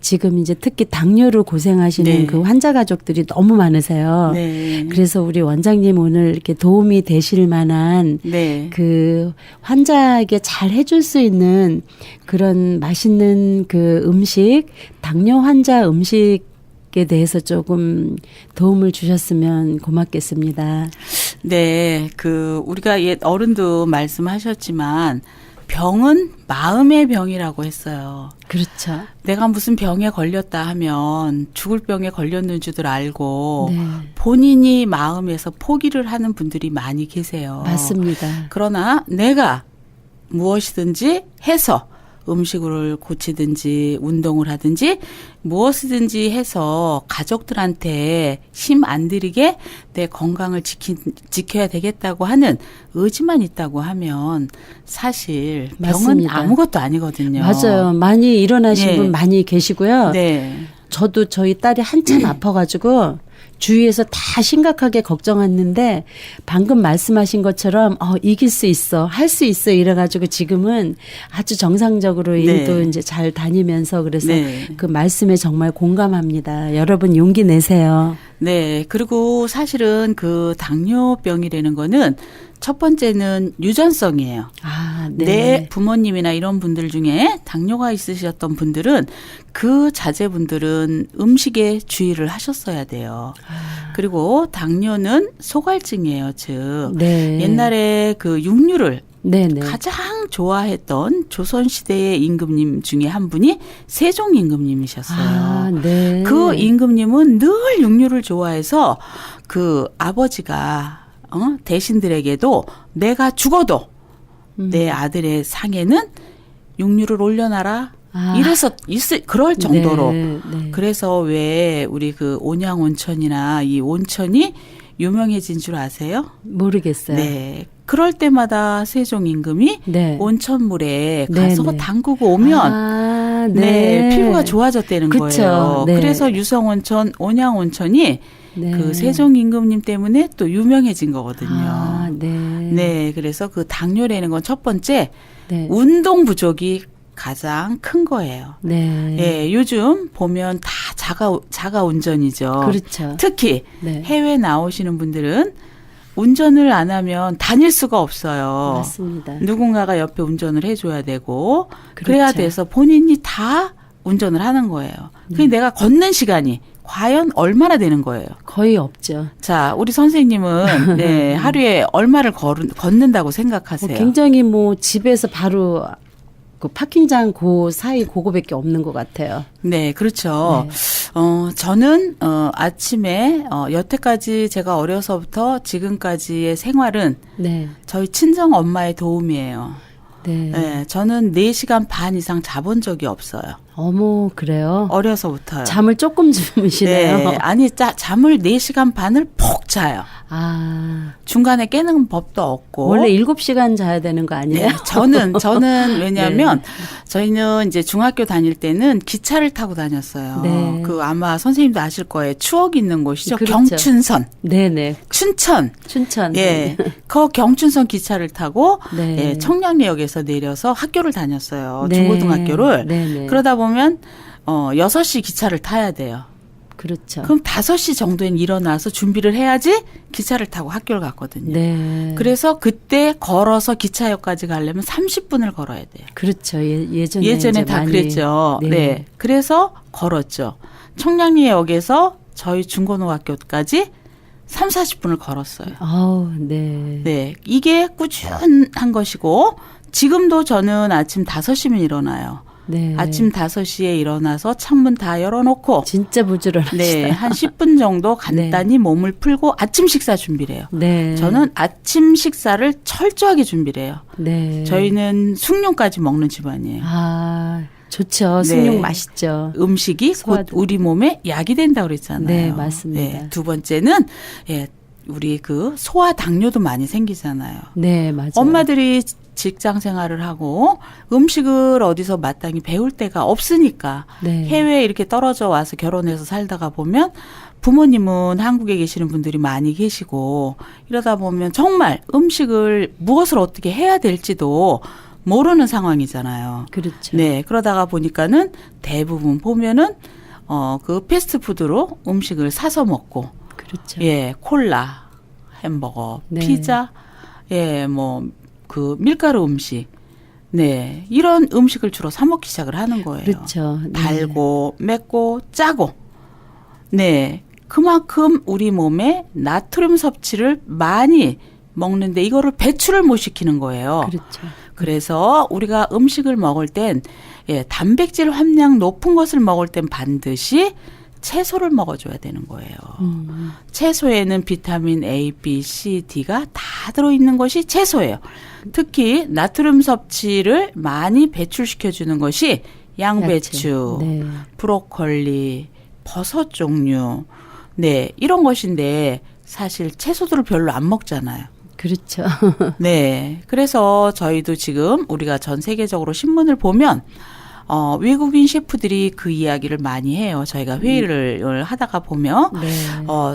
지금 이제 특히 당뇨로 고생하시는 네. 환자 가족들이 너무 많으세요. 네. 그래서 우리 원장님 오늘 이렇게 도움이 되실 만한 네. 환자에게 잘 해줄 수 있는 그런 맛있는 음식, 당뇨 환자 음식 에 대해서 조금 도움을 주셨으면 고맙겠습니다. 네. 우리가 옛 어른도 말씀하셨지만 병은 마음의 병이라고 했어요. 그렇죠. 내가 무슨 병에 걸렸다 하면 죽을 병에 걸렸는 줄들 알고 네. 본인이 마음에서 포기를 하는 분들이 많이 계세요. 맞습니다. 그러나 내가 무엇이든지 해서 음식을 고치든지 운동을 하든지 무엇이든지 해서 가족들한테 힘 안 들이게 내 건강을 지켜야 되겠다고 하는 의지만 있다고 하면 사실 병은 맞습니다. 아무것도 아니거든요. 맞아요. 많이 일어나신 네. 분 많이 계시고요. 네. 저도 저희 딸이 한참 아파가지고 주위에서 다 심각하게 걱정했는데 방금 말씀하신 것처럼 이길 수 있어, 할 수 있어 이래가지고 지금은 아주 정상적으로 네. 일도 이제 잘 다니면서 그래서 네. 그 말씀에 정말 공감합니다. 여러분 용기 내세요. 네. 그리고 사실은 당뇨병이라는 거는 첫 번째는 유전성이에요. 아, 네. 내 부모님이나 이런 분들 중에 당뇨가 있으셨던 분들은 그 자제분들은 음식에 주의를 하셨어야 돼요. 그리고 당뇨는 소갈증이에요. 즉 네. 옛날에 육류를 네네. 가장 좋아했던 조선시대의 임금님 중에 한 분이 세종 임금님이셨어요. 아, 네. 그 임금님은 늘 육류를 좋아해서 아버지가 대신들에게도 내가 죽어도 내 아들의 상에는 육류를 올려놔라. 아. 이래서 그럴 정도로. 네, 네. 그래서 왜 우리 온양 온천이나 이 온천이 유명해진 줄 아세요? 모르겠어요. 네. 그럴 때마다 세종 임금이 네. 온천물에 네, 가서 네. 담그고 오면 아, 네. 피부가 좋아졌다는 그쵸. 거예요. 네. 그래서 유성온천, 온양온천이 네. 세종 임금님 때문에 또 유명해진 거거든요. 아, 네. 네. 그래서 당뇨라는 건 첫 번째 네. 운동 부족이 가장 큰 거예요. 네. 예, 요즘 보면 다 자가 운전이죠. 그렇죠. 특히 네. 해외 나오시는 분들은 운전을 안 하면 다닐 수가 없어요. 맞습니다. 누군가가 옆에 운전을 해줘야 되고 그렇죠. 그래야 돼서 본인이 다 운전을 하는 거예요. 그게 내가 걷는 시간이 과연 얼마나 되는 거예요. 거의 없죠. 자, 우리 선생님은 네, 하루에 얼마를 걷는다고 생각하세요? 굉장히 뭐 집에서 바로 그 파킹장 그 사이 그거밖에 없는 것 같아요. 네, 그렇죠. 네. 저는 아침에 여태까지 제가 어려서부터 지금까지의 생활은 네. 저희 친정 엄마의 도움이에요. 네. 네, 저는 4시간 반 이상 자본 적이 없어요. 어머, 그래요? 어려서부터요. 잠을 조금 주무시네요. 네, 아니 잠을 4시간 반을 푹 자요. 아. 중간에 깨는 법도 없고. 원래 7시간 자야 되는 거 아니에요? 네, 저는 왜냐하면 저희는 이제 중학교 다닐 때는 기차를 타고 다녔어요. 네. 그 아마 선생님도 아실 거예요. 추억이 있는 곳이죠. 그렇죠. 경춘선. 네네. 춘천. 춘천. 예. 그 경춘선 기차를 타고 네. 예, 청량리역에서 내려서 학교를 다녔어요. 네. 중고등학교를. 네네. 그러다 보면 6시 기차를 타야 돼요. 그렇죠. 그럼 5시 정도엔 일어나서 준비를 해야지 기차를 타고 학교를 갔거든요. 네. 그래서 그때 걸어서 기차역까지 가려면 30분을 걸어야 돼요. 그렇죠. 예전에 예전에 다 많이. 그랬죠. 네. 그래서 걸었죠. 청량리역에서 저희 중고등학교까지 3, 40분을 걸었어요. 아우, 네. 네. 이게 꾸준한 것이고 지금도 저는 아침 5시면 일어나요. 네. 아침 5시에 일어나서 창문 다 열어놓고 진짜 부지런하시다. 네, 한 10분 정도 간단히 몸을 풀고 아침 식사 준비를 해요. 네. 저는 아침 식사를 철저하게 준비를 해요. 네. 저희는 숭늉까지 먹는 집안이에요. 아, 좋죠. 네. 숭늉 맛있죠. 음식이 곧 소화도. 우리 몸에 약이 된다고 그랬잖아요. 네, 맞습니다. 두 번째는 우리 그 소화 당뇨도 많이 생기잖아요. 네, 맞아요. 엄마들이 직장 생활을 하고 음식을 어디서 마땅히 배울 때가 없으니까 네. 해외에 이렇게 떨어져 와서 결혼해서 살다가 보면 부모님은 한국에 계시는 분들이 많이 계시고 이러다 보면 정말 음식을 무엇을 어떻게 해야 될지도 모르는 상황이잖아요. 그렇죠. 네, 그러다가 보니까는 대부분 보면은 그 패스트푸드로 음식을 사서 먹고 그렇죠. 예, 콜라, 햄버거, 네. 피자, 예, 뭐 그 밀가루 음식, 네, 이런 음식을 주로 사 먹기 시작을 하는 거예요. 그렇죠. 네. 달고, 맵고, 짜고, 네, 그만큼 우리 몸에 나트륨 섭취를 많이 먹는데 이거를 배출을 못 시키는 거예요. 그렇죠. 그래서 우리가 음식을 먹을 땐 단백질 함량 높은 것을 먹을 땐 반드시 채소를 먹어줘야 되는 거예요. 채소에는 비타민 A, B, C, D가 다 들어있는 것이 채소예요. 특히 나트륨 섭취를 많이 배출시켜주는 것이 양배추, 야채. 네. 브로콜리, 버섯 종류, 네, 이런 것인데 사실 채소들을 별로 안 먹잖아요. 그렇죠. 네. 그래서 저희도 지금 우리가 전 세계적으로 신문을 보면 외국인 셰프들이 그 이야기를 많이 해요. 저희가 회의를 하다가 보면 네.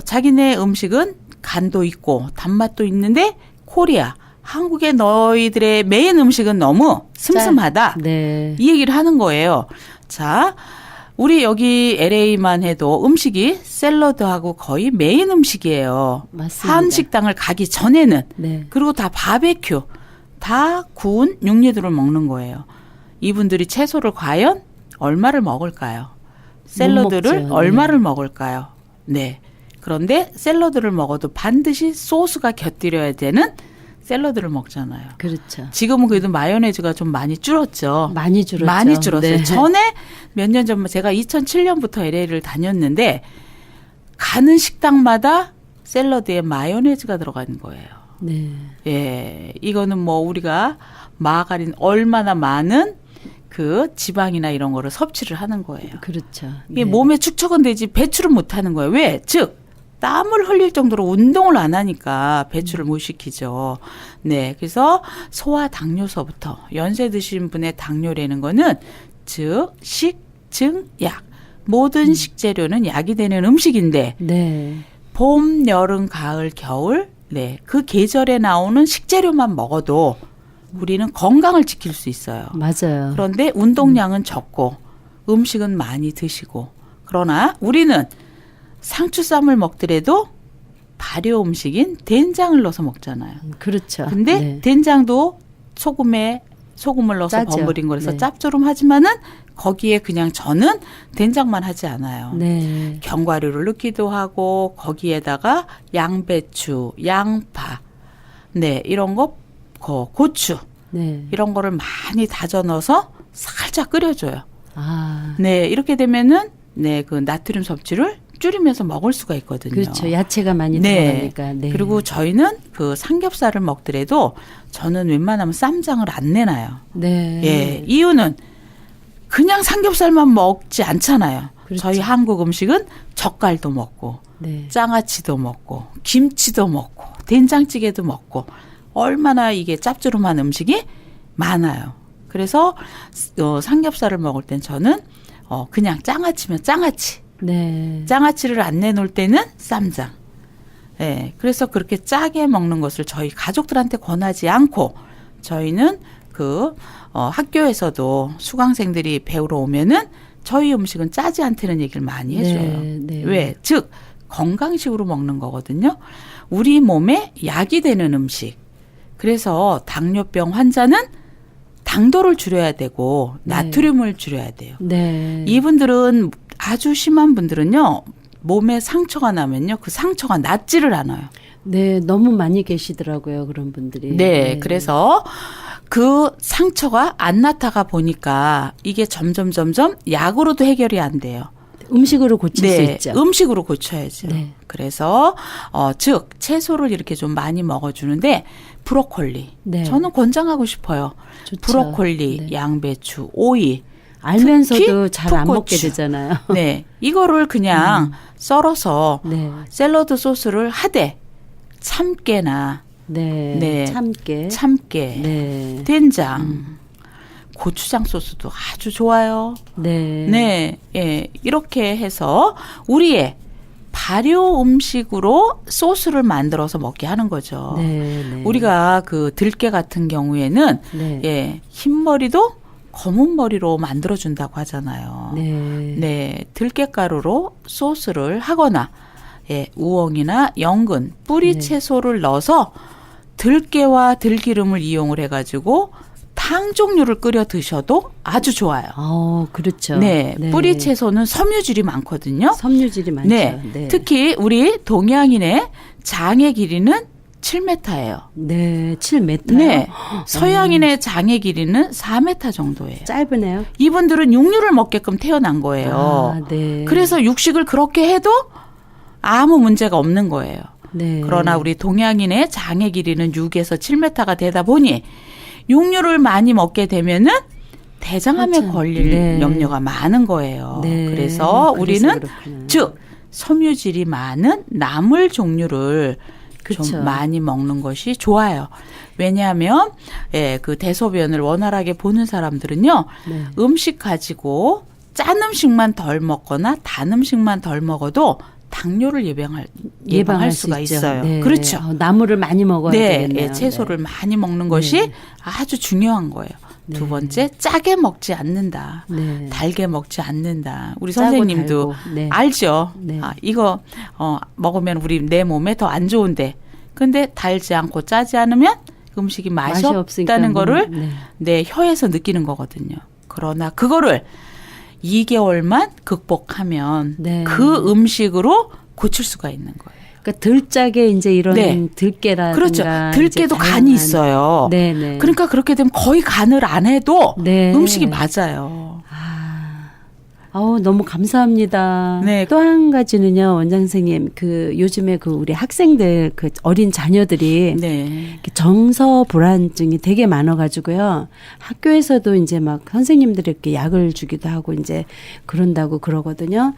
자기네 음식은 간도 있고 단맛도 있는데 코리아 한국의 너희들의 메인 음식은 너무 슴슴하다. 네. 이 얘기를 하는 거예요. 자, 우리 여기 LA만 해도 음식이 샐러드하고 거의 메인 음식이에요. 맞습니다. 한식당을 가기 전에는. 네. 그리고 다 바베큐, 다 구운 육류들을 먹는 거예요. 이분들이 채소를 과연 얼마를 먹을까요? 샐러드를 먹죠. 얼마를 먹을까요? 네. 그런데 샐러드를 먹어도 반드시 소스가 곁들여야 되는 샐러드를 먹잖아요. 그렇죠. 지금은 그래도 마요네즈가 좀 많이 줄었죠. 많이 줄었죠. 많이 줄었어요. 네. 전에 몇 년 전만 제가 2007년부터 LA를 다녔는데 가는 식당마다 샐러드에 마요네즈가 들어가는 거예요. 네. 예, 이거는 뭐 우리가 마가린 얼마나 많은 그 지방이나 이런 거를 섭취를 하는 거예요. 그렇죠. 이게 네. 몸에 축적은 되지 배출은 못 하는 거예요. 왜? 즉 땀을 흘릴 정도로 운동을 안 하니까 배출을 못 시키죠. 네, 그래서 소화 당뇨서부터 연세 드신 분의 당뇨라는 거는 즉 식, 증, 약 모든 식재료는 약이 되는 음식인데 네. 봄, 여름, 가을, 겨울 네, 그 계절에 나오는 식재료만 먹어도 우리는 건강을 지킬 수 있어요. 맞아요. 그런데 운동량은 적고 음식은 많이 드시고 그러나 우리는 상추쌈을 먹더라도 발효 음식인 된장을 넣어서 먹잖아요. 그렇죠. 근데 네. 된장도 소금을 넣어서 짜죠. 버무린 거라서 네. 짭조름하지만은 거기에 그냥 저는 된장만 하지 않아요. 네. 견과류를 넣기도 하고 거기에다가 양배추, 양파, 네 이런 거, 고추 네. 이런 거를 많이 다져 넣어서 살짝 끓여줘요. 아. 네 이렇게 되면은 네 그 나트륨 섭취를 줄이면서 먹을 수가 있거든요. 그렇죠. 야채가 많이 네. 들어가니까. 네. 그리고 저희는 그 삼겹살을 먹더라도 저는 웬만하면 쌈장을 안 내놔요. 네. 예, 이유는 그냥 삼겹살만 먹지 않잖아요. 그렇죠. 저희 한국 음식은 젓갈도 먹고 네. 장아찌도 먹고 김치도 먹고 된장찌개도 먹고 얼마나 이게 짭조름한 음식이 많아요. 그래서 삼겹살을 먹을 땐 저는 그냥 장아찌면 장아찌, 네. 장아찌를 안 내놓을 때는 쌈장. 예, 그래서 그렇게 짜게 먹는 것을 저희 가족들한테 권하지 않고 저희는 학교에서도 수강생들이 배우러 오면은 저희 음식은 짜지 않다는 얘기를 많이 해줘요. 네, 네. 왜? 즉 건강식으로 먹는 거거든요. 우리 몸에 약이 되는 음식. 그래서 당뇨병 환자는 당도를 줄여야 되고 나트륨을 줄여야 돼요. 네. 이분들은 아주 심한 분들은요. 몸에 상처가 나면요. 그 상처가 낫지를 않아요. 네, 너무 많이 계시더라고요. 그런 분들이. 네. 그래서 그 상처가 안 나타가 보니까 이게 점점 약으로도 해결이 안 돼요. 음식으로 고칠 수 있죠. 음식으로 고쳐야죠. 네. 그래서 즉 채소를 이렇게 좀 많이 먹어주는데 브로콜리. 네. 저는 권장하고 싶어요. 좋죠. 브로콜리, 네. 양배추, 오이. 알면서도 특히 잘 안 먹게 풋고추. 되잖아요. 네, 이거를 그냥 썰어서 네. 샐러드 소스를 하되 참깨나 네. 네. 참깨. 네. 네. 된장, 고추장 소스도 아주 좋아요. 네. 네, 예, 이렇게 해서 우리의 발효 음식으로 소스를 만들어서 먹게 하는 거죠. 네. 네. 우리가 그 들깨 같은 경우에는 네. 예, 흰 머리도 검은 머리로 만들어준다고 하잖아요. 네. 네, 들깨가루로 소스를 하거나 예, 우엉이나 연근, 뿌리 네. 채소를 넣어서 들깨와 들기름을 이용을 해가지고 탕 종류를 끓여 드셔도 아주 좋아요. 그렇죠. 네, 뿌리 채소는 섬유질이 많거든요. 섬유질이 많죠. 네, 특히 우리 동양인의 장의 길이는 7m예요. 네, 7m. 네, 서양인의 장의 길이는 4m 정도예요. 짧으네요. 이분들은 육류를 먹게끔 태어난 거예요. 아, 네. 그래서 육식을 그렇게 해도 아무 문제가 없는 거예요. 네. 그러나 우리 동양인의 장의 길이는 6에서 7m가 되다 보니 육류를 많이 먹게 되면은 대장암에 그렇죠. 걸릴 네. 염려가 많은 거예요. 네. 그래서 우리는 그렇구나. 즉 섬유질이 많은 나물 종류를 그쵸. 좀 많이 먹는 것이 좋아요. 왜냐하면 그 대소변을 원활하게 보는 사람들은요. 네. 음식 가지고 짠 음식만 덜 먹거나 단 음식만 덜 먹어도 당뇨를 예방할 수 수가 있죠. 있어요. 네. 그렇죠. 나물을 많이 먹어야 네, 되겠네요. 채소를 네. 많이 먹는 것이 아주 중요한 거예요. 두 번째, 짜게 먹지 않는다. 네. 달게 먹지 않는다. 우리 짜고 선생님도 달고. 네. 알죠. 네. 이거 먹으면 우리 내 몸에 더 안 좋은데. 근데 달지 않고 짜지 않으면 음식이 맛이 없으니까 없다는 거를 네. 내 혀에서 느끼는 거거든요. 그러나 그거를 2개월만 극복하면 네. 그 음식으로 고칠 수가 있는 거예요. 그러니까 덜 짜게 이제 이런 네. 들깨라든가 그렇죠. 들깨도 이제 간이 다양한- 있어요. 네네. 그러니까 그렇게 되면 거의 간을 안 해도 네. 음식이 맞아요. 너무 감사합니다. 네. 또 한 가지는요, 원장 선생님, 요즘에 우리 학생들, 어린 자녀들이 네. 이렇게 정서 불안증이 되게 많아가지고요. 학교에서도 이제 막 선생님들이 이렇게 약을 주기도 하고 이제 그런다고 그러거든요.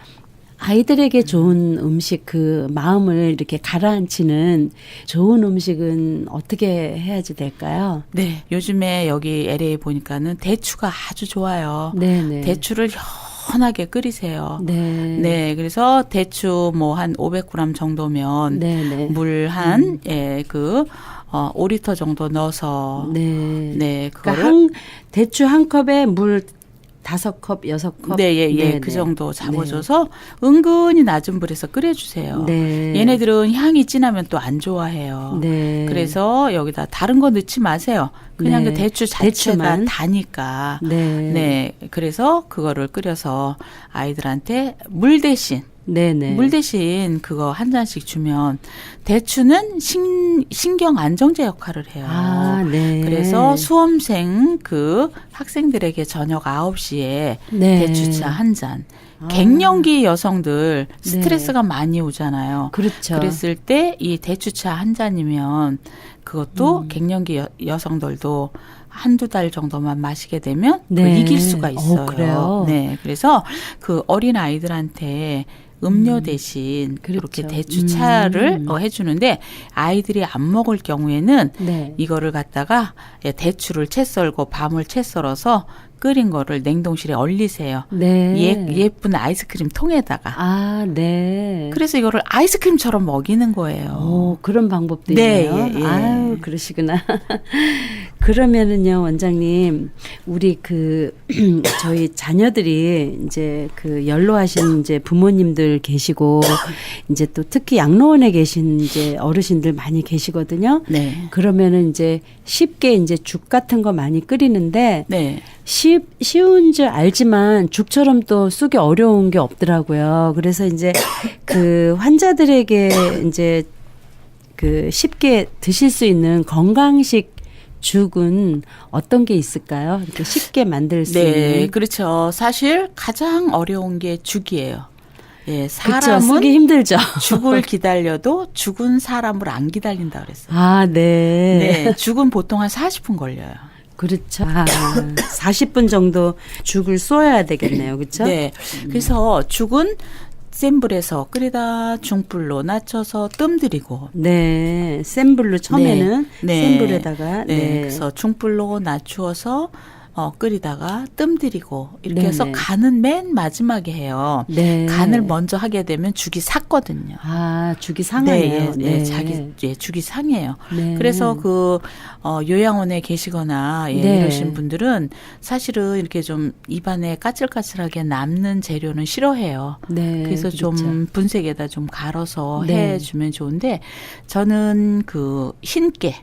아이들에게 좋은 음식, 마음을 이렇게 가라앉히는 좋은 음식은 어떻게 해야지 될까요? 네. 요즘에 여기 LA 보니까는 대추가 아주 좋아요. 네네. 대추를 연하게 끓이세요. 네. 네. 그래서 대추 한 500g 정도면 네네. 물 5리터 정도 넣어서 네. 네, 그거를 그러니까 대추 한 컵에 물 5컵, 6컵. 네, 예, 예. 그 정도 잡아줘서 은근히 낮은 불에서 끓여주세요. 네. 얘네들은 향이 진하면 또 안 좋아해요. 네. 그래서 여기다 다른 거 넣지 마세요. 그냥 네. 그 대추 자체가 대추만. 다니까. 네. 네. 그래서 그거를 끓여서 아이들한테 물 대신 네네. 물 대신 그거 한 잔씩 주면 대추는 신경 안정제 역할을 해요. 아, 네. 그래서 수험생 그 학생들에게 저녁 9시에 네. 대추차 한 잔. 아. 갱년기 여성들 네. 스트레스가 많이 오잖아요. 그렇죠. 그랬을 때 이 대추차 한 잔이면 그것도 갱년기 여성들도 한두 달 정도만 마시게 되면 네. 그걸 이길 수가 있어요. 그래요? 네. 그래서 그 어린 아이들한테 음료 대신 그렇죠. 그렇게 대추차를 해주는데 아이들이 안 먹을 경우에는 네. 이거를 갖다가 대추를 채 썰고 밤을 채 썰어서 끓인 거를 냉동실에 얼리세요. 네. 예쁜 아이스크림 통에다가. 아, 네. 그래서 이거를 아이스크림처럼 먹이는 거예요. 오, 그런 방법도 네, 있네요. 예, 예. 아유, 그러시구나. 그러면은요, 원장님, 우리 저희 자녀들이 이제 연로하신 이제 부모님들 계시고, 이제 또 특히 양로원에 계신 이제 어르신들 많이 계시거든요. 네. 그러면은 이제 쉽게 이제 죽 같은 거 많이 끓이는데, 네. 쉬운 줄 알지만 죽처럼 또 쑥이 어려운 게 없더라고요. 그래서 이제 환자들에게 이제 쉽게 드실 수 있는 건강식 죽은 어떤 게 있을까요? 이렇게 쉽게 만들 수 네, 있는. 그렇죠. 사실 가장 어려운 게 죽이에요. 예, 그렇죠. 사람은 쓰기 힘들죠. 죽을 기다려도 죽은 사람을 안 기다린다 그랬어요. 아, 네. 네, 죽은 보통 한 40분 걸려요. 그렇죠. 40분 정도 죽을 쏘아야 되겠네요. 그렇죠? 네. 그래서 죽은 센 불에서 끓이다 중불로 낮춰서 뜸들이고. 네. 센 불로 처음에는 네. 센 불에다가 네. 그래서 중불로 낮추어서 끓이다가 뜸들이고 이렇게 해서 네네. 간은 맨 마지막에 해요. 네. 간을 먼저 하게 되면 죽이 삭거든요. 아, 죽이 상하네요. 네, 죽이 상해요. 네. 그래서 요양원에 계시거나 네. 이러신 분들은 사실은 이렇게 좀 입안에 까칠까칠하게 남는 재료는 싫어해요. 네. 그래서 그렇죠. 좀 분쇄기에다 좀 갈아서 네. 해주면 좋은데 저는 흰깨.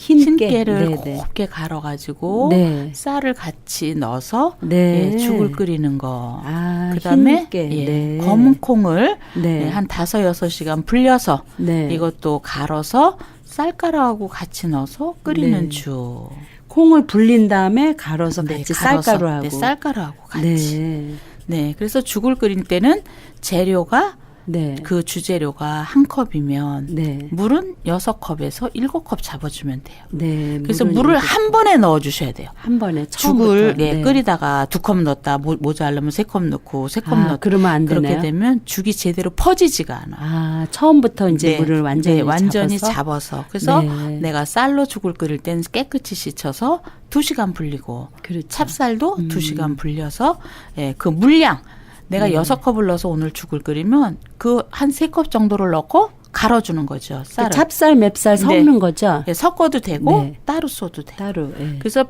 흰깨. 흰깨를 네네. 곱게 갈아가지고 네. 쌀을 같이 넣어서 네. 죽을 끓이는 거. 아, 그다음에 흰깨. 네. 네. 검은 콩을 네. 한 5-6시간 불려서 네. 이것도 갈아서 쌀가루하고 같이 넣어서 끓이는 네. 죽. 콩을 불린 다음에 갈아서 네, 같이 갈아서, 쌀가루하고. 네, 쌀가루하고 같이. 네. 네, 그래서 죽을 끓일 때는 재료가 네. 그 주재료가 한 컵이면 네. 물은 6컵에서 7컵 잡아주면 돼요. 네. 그래서 물은 물을 이렇게 한 번에 넣어주셔야 돼요. 한 번에 처음부터. 죽을 끓이다가 2컵 넣었다 모자르면 3컵 넣고 3컵 넣었다. 그러면 안 되네요. 그렇게 되면 죽이 제대로 퍼지지가 않아. 아, 처음부터 이제 물을 완전히 잡아서. 그래서 네. 내가 쌀로 죽을 끓일 땐 깨끗이 씻어서 2시간 불리고 그렇죠. 찹쌀도 2시간 불려서 그 물량 내가 6컵을 넣어서 오늘 죽을 끓이면 그 한 3컵 정도를 넣고 갈아주는 거죠. 쌀을. 찹쌀, 맵쌀 섞는 네. 거죠? 네, 섞어도 되고 네. 따로 써도 돼요. 따로. 예. 그래서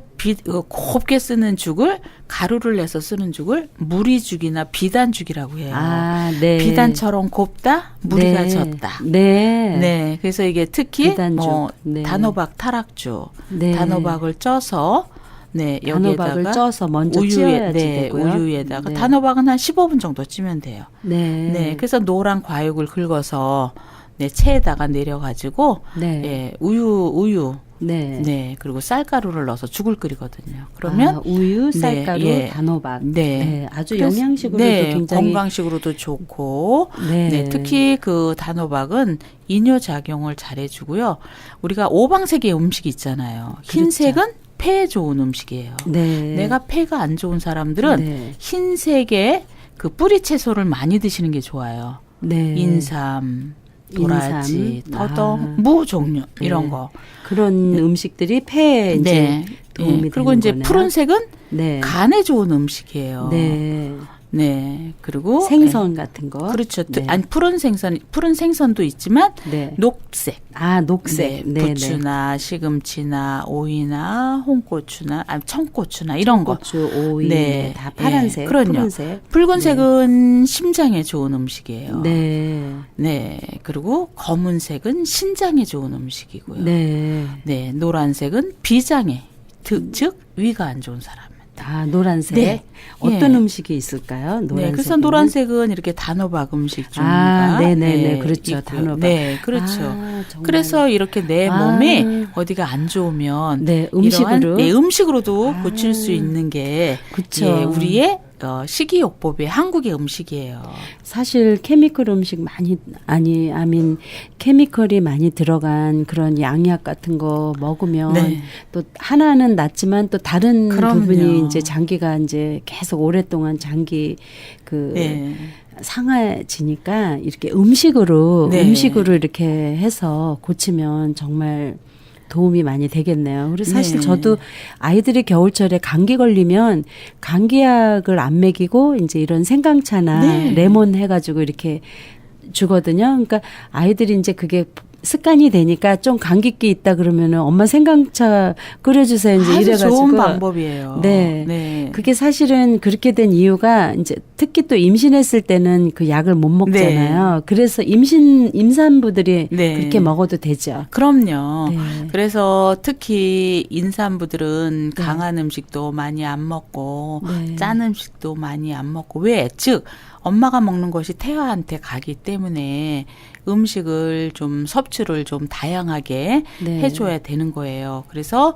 곱게 쓰는 죽을 가루를 내서 쓰는 죽을 무리죽이나 비단죽이라고 해요. 아, 네. 비단처럼 곱다, 무리가 네. 졌다. 네. 네, 그래서 이게 특히 비단죽. 네. 단호박 타락죽, 네. 단호박을 쪄서 단호박을 여기에다가 쪄서 먼저 우유에 찌어야지 되고요. 우유에다가 네. 단호박은 한 15분 정도 찌면 돼요. 네. 네, 그래서 노란 과육을 긁어서 체에다가 내려가지고 네. 우유 네. 네, 그리고 쌀가루를 넣어서 죽을 끓이거든요. 그러면 우유, 쌀가루, 네, 단호박. 네. 아주 그래서- 영양식으로도 네, 굉장히 건강식으로도 좋고 네. 네, 특히 그 단호박은 이뇨 작용을 잘해주고요. 우리가 오방색의 음식이 있잖아요. 흰색은 폐에 좋은 음식이에요. 네. 내가 폐가 안 좋은 사람들은 네. 흰색의 그 뿌리 채소를 많이 드시는 게 좋아요. 네. 인삼, 도라지, 인삼. 터덕, 아. 무 종류 이런 네. 거. 그런 음식들이 폐에 이제 도움이 그리고 되는 이제 거네요. 푸른색은 네. 간에 좋은 음식이에요. 네. 네. 그리고 생선 같은 거. 그렇죠. 네. 아니 푸른 생선도 있지만 네. 녹색. 아, 녹색. 네, 네, 부추나 시금치나 오이나 홍고추나 청고추나 이런 거. 고추, 오이, 네. 다 파란색, 예, 그럼요. 푸른색. 붉은색은 심장에 좋은 음식이에요. 네. 네. 그리고 검은색은 신장에 좋은 음식이고요. 네. 네. 노란색은 비장에, 즉 위가 안 좋은 사람. 아, 노란색. 네. 어떤 예. 음식이 있을까요? 노란색. 네, 그래서 노란색은 이렇게 단호박 음식 종류가 아, 네네네. 그렇죠. 있고요. 단호박. 네, 그렇죠. 아, 정말. 그래서 이렇게 내 아. 몸에 어디가 안 좋으면 네, 음식으로. 네, 음식으로도 아. 고칠 수 있는 게 그쵸. 예, 우리의 식이요법의 한국의 음식이에요. 사실 케미컬 음식 케미컬이 많이 들어간 그런 양약 같은 거 먹으면 네. 또 하나는 낫지만 또 다른 그럼요. 부분이 이제 장기가 이제 계속 오랫동안 장기 네. 상해지니까 이렇게 음식으로 네. 이렇게 해서 고치면 정말 도움이 많이 되겠네요. 그리고 사실 네. 저도 아이들이 겨울철에 감기 걸리면 감기약을 안 먹이고 이제 이런 생강차나 네. 레몬 해가지고 이렇게 주거든요. 그러니까 아이들이 이제 그게 습관이 되니까 좀 감기기 있다 그러면은 엄마 생강차 끓여주세요. 이제 아주 이래가지고 좋은 방법이에요. 네. 네. 그게 사실은 그렇게 된 이유가 이제 특히 또 임신했을 때는 그 약을 못 먹잖아요. 그래서 임산부들이 네. 그렇게 먹어도 되죠. 그럼요. 네. 그래서 특히 임산부들은 강한 음식도 많이 안 먹고 네. 짠 음식도 많이 안 먹고 왜? 즉 엄마가 먹는 것이 태아한테 가기 때문에 음식을 좀 섭취를 좀 다양하게 네. 해줘야 되는 거예요. 그래서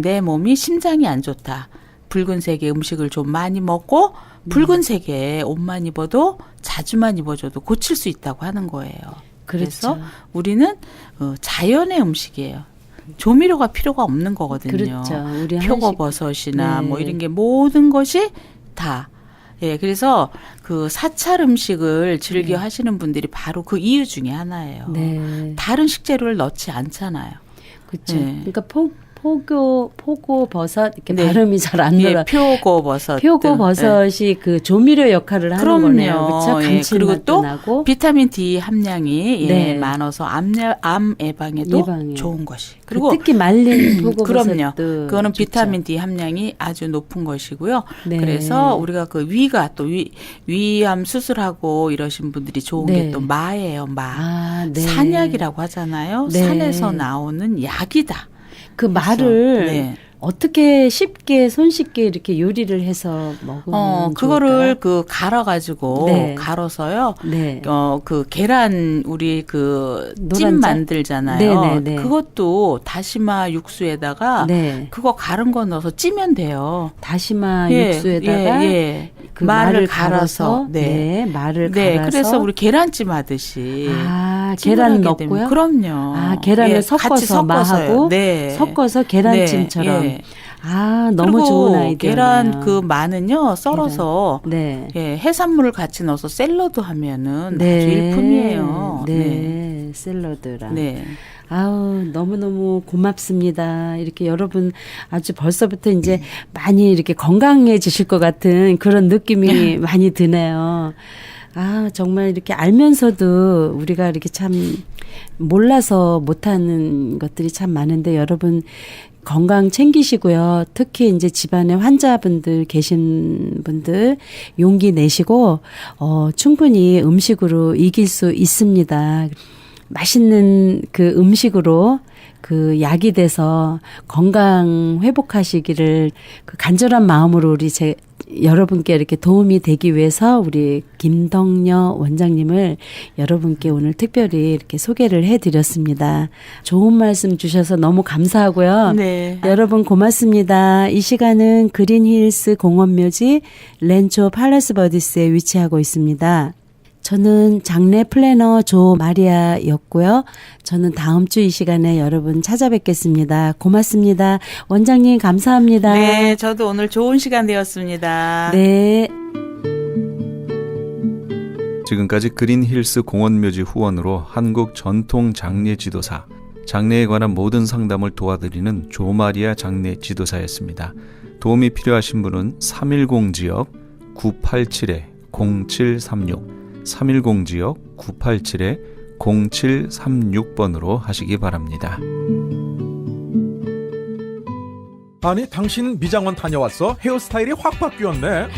내 몸이 심장이 안 좋다. 붉은색의 음식을 좀 많이 먹고 붉은색의 옷만 입어도 자주만 입어줘도 고칠 수 있다고 하는 거예요. 그래서 그렇죠. 우리는 자연의 음식이에요. 조미료가 필요가 없는 거거든요. 그렇죠. 우리 표고버섯이나 네. 뭐 이런 게 모든 것이 다. 예, 그래서 그 사찰 음식을 즐겨 하시는 분들이 바로 그 이유 중에 하나예요. 네. 다른 식재료를 넣지 않잖아요. 그렇죠. 네. 그러니까 포고버섯 이렇게 네. 발음이 잘 안 예, 들어. 표고버섯. 표고버섯이 그 조미료 역할을 하는 그럼요. 거네요. 그렇죠. 예, 감칠맛도 그리고 또 나고. 비타민 D 함량이 네. 많아서 암 예방에도 예방에. 좋은 것이. 그리고 그리고 특히 말린 포고버섯도 그럼요. 그거는 좋죠. 비타민 D 함량이 아주 높은 것이고요. 네. 그래서 우리가 그 위가 또 위암 수술하고 이러신 분들이 좋은 네. 게 또 마예요. 마. 아, 네. 산약이라고 하잖아요. 네. 산에서 나오는 약이다. 그 그래서, 말을 네. 어떻게 쉽게 손쉽게 이렇게 요리를 해서 먹으면 그거를 좋을까요? 그 갈아가지고 네. 갈아서요. 네. 그 계란 우리 그 찜 노른자? 만들잖아요. 네네네. 그것도 다시마 육수에다가 네. 그거 갈은 거 넣어서 찌면 돼요. 다시마 예, 육수에다가 예. 그 말을 갈아서 네, 말을 네, 갈아서 그래서 우리 계란찜 하듯이 아, 찜을 계란 하게 넣고요. 되면 그럼요. 아, 계란을 예, 같이 섞어서 섞어서요. 마하고 네. 섞어서 계란찜처럼. 네, 예. 아, 너무 그리고 좋은 아이디어네요. 계란 그 마는요 썰어서 네. 예, 해산물을 같이 넣어서 샐러드 하면은 네. 아주 일품이에요. 네. 샐러드랑. 네. 아우, 너무너무 고맙습니다. 이렇게 여러분 아주 벌써부터 이제 많이 이렇게 건강해지실 것 같은 그런 느낌이 많이 드네요. 아, 정말 이렇게 알면서도 우리가 이렇게 참 몰라서 못하는 것들이 참 많은데 여러분 건강 챙기시고요. 특히 이제 집안에 환자분들 계신 분들 용기 내시고 충분히 음식으로 이길 수 있습니다. 맛있는 그 음식으로 그 약이 돼서 건강 회복하시기를 그 간절한 마음으로 우리 여러분께 이렇게 도움이 되기 위해서 우리 김덕녀 원장님을 여러분께 오늘 특별히 이렇게 소개를 해드렸습니다. 좋은 말씀 주셔서 너무 감사하고요. 네. 여러분 고맙습니다. 이 시간은 그린힐스 공원묘지 렌초 팔라스 버디스에 위치하고 있습니다. 저는 장례 플래너 조마리아였고요. 저는 다음 주 이 시간에 여러분 찾아뵙겠습니다. 고맙습니다. 원장님 감사합니다. 네, 저도 오늘 좋은 시간 되었습니다. 네. 지금까지 그린힐스 공원묘지 후원으로 한국 전통 장례 지도사, 장례에 관한 모든 상담을 도와드리는 조마리아 장례 지도사였습니다. 도움이 필요하신 분은 310 지역 987-0736, 310지역 987-0736번으로 하시기 바랍니다. 아니 당신 미장원 다녀왔어? 헤어스타일이 확 바뀌었네.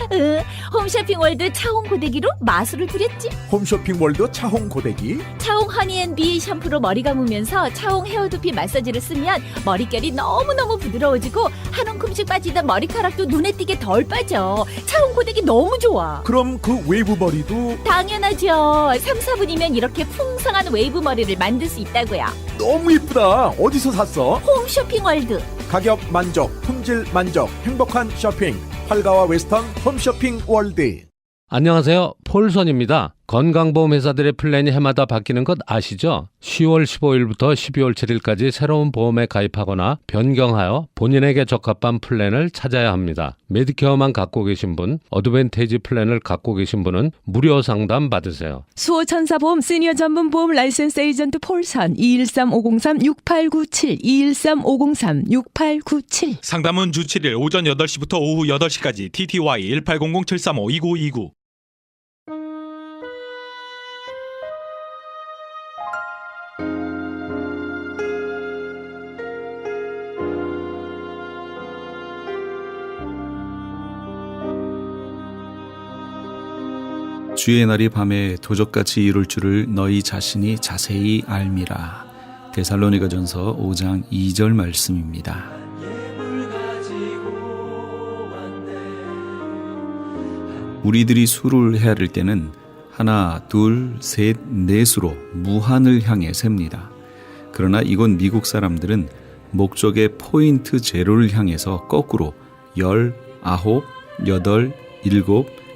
홈쇼핑월드 차홍 고데기로 마술을 부렸지. 홈쇼핑월드 차홍 고데기. 차홍 허니앤비 샴푸로 머리 감으면서 차홍 헤어두피 마사지를 쓰면 머릿결이 너무너무 부드러워지고 한 움큼씩 빠지던 머리카락도 눈에 띄게 덜 빠져. 차홍 고데기 너무 좋아. 그럼 그 웨이브 머리도 당연하죠. 3, 4분이면 이렇게 풍성한 웨이브 머리를 만들 수 있다고요. 너무 이쁘다. 어디서 샀어? 홈쇼핑월드. 가격 만족, 품질 만족, 행복한 쇼핑. 활가와 웨스턴 홈쇼핑 월드. 안녕하세요. 폴선입니다. 건강보험 회사들의 플랜이 해마다 바뀌는 것 아시죠? 10월 15일부터 12월 7일까지 새로운 보험에 가입하거나 변경하여 본인에게 적합한 플랜을 찾아야 합니다. 메디케어만 갖고 계신 분, 어드밴테이지 플랜을 갖고 계신 분은 무료 상담 받으세요. 수호천사보험 시니어 전문 보험 라이센스 에이전트 폴선 213-503-6897 213-503-6897 상담은 주 7일 오전 8시부터 오후 8시까지 TTY 1800-735-2929. 주의 날이 밤에 도적같이 이룰 줄을 너희 자신이 자세히 알미라. 데살로니가전서 5장 2절 말씀입니다. 우리들이 수를 헤아릴 때는 하나, 둘, 셋, 넷으로 무한을 향해 셉니다. 그러나 이곳 미국 사람들은 목적의 포인트 제로를 향해서 거꾸로 19, 8, 7,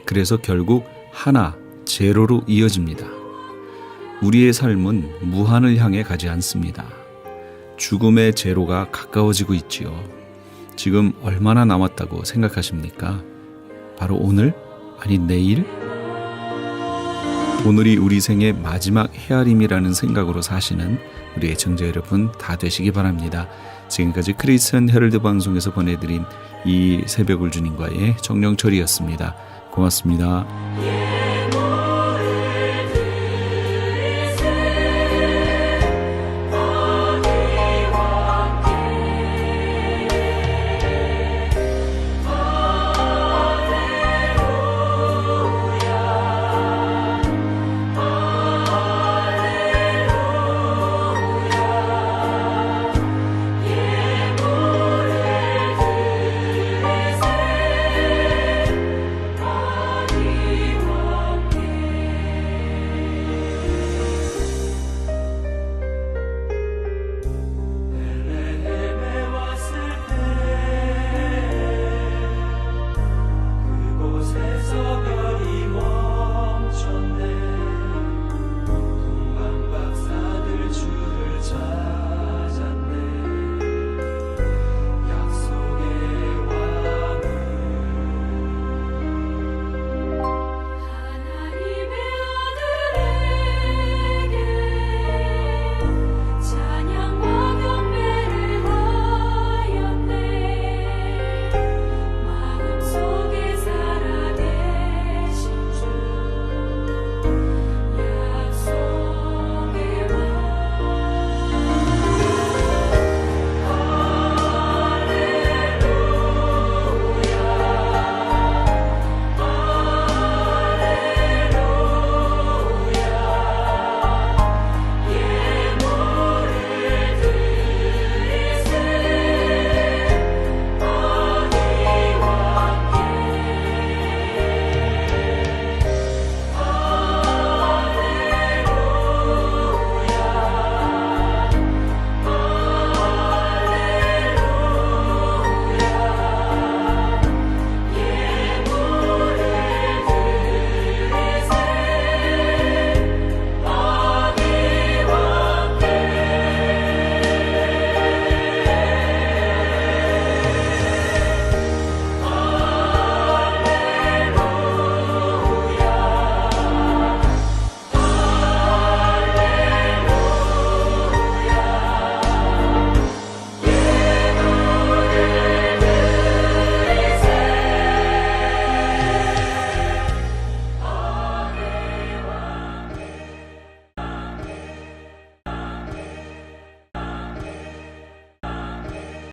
그래서 결국 하나, 제로로 이어집니다. 우리의 삶은 무한을 향해 가지 않습니다. 죽음의 제로가 가까워지고 있지요. 지금 얼마나 남았다고 생각하십니까? 바로 오늘? 아니 내일? 오늘이 우리 생의 마지막 헤아림이라는 생각으로 사시는 우리 애청자 여러분 다 되시기 바랍니다. 지금까지 크리스천 헤럴드 방송에서 보내드린 이 새벽을 주님과의 정령철이었습니다. 고맙습니다.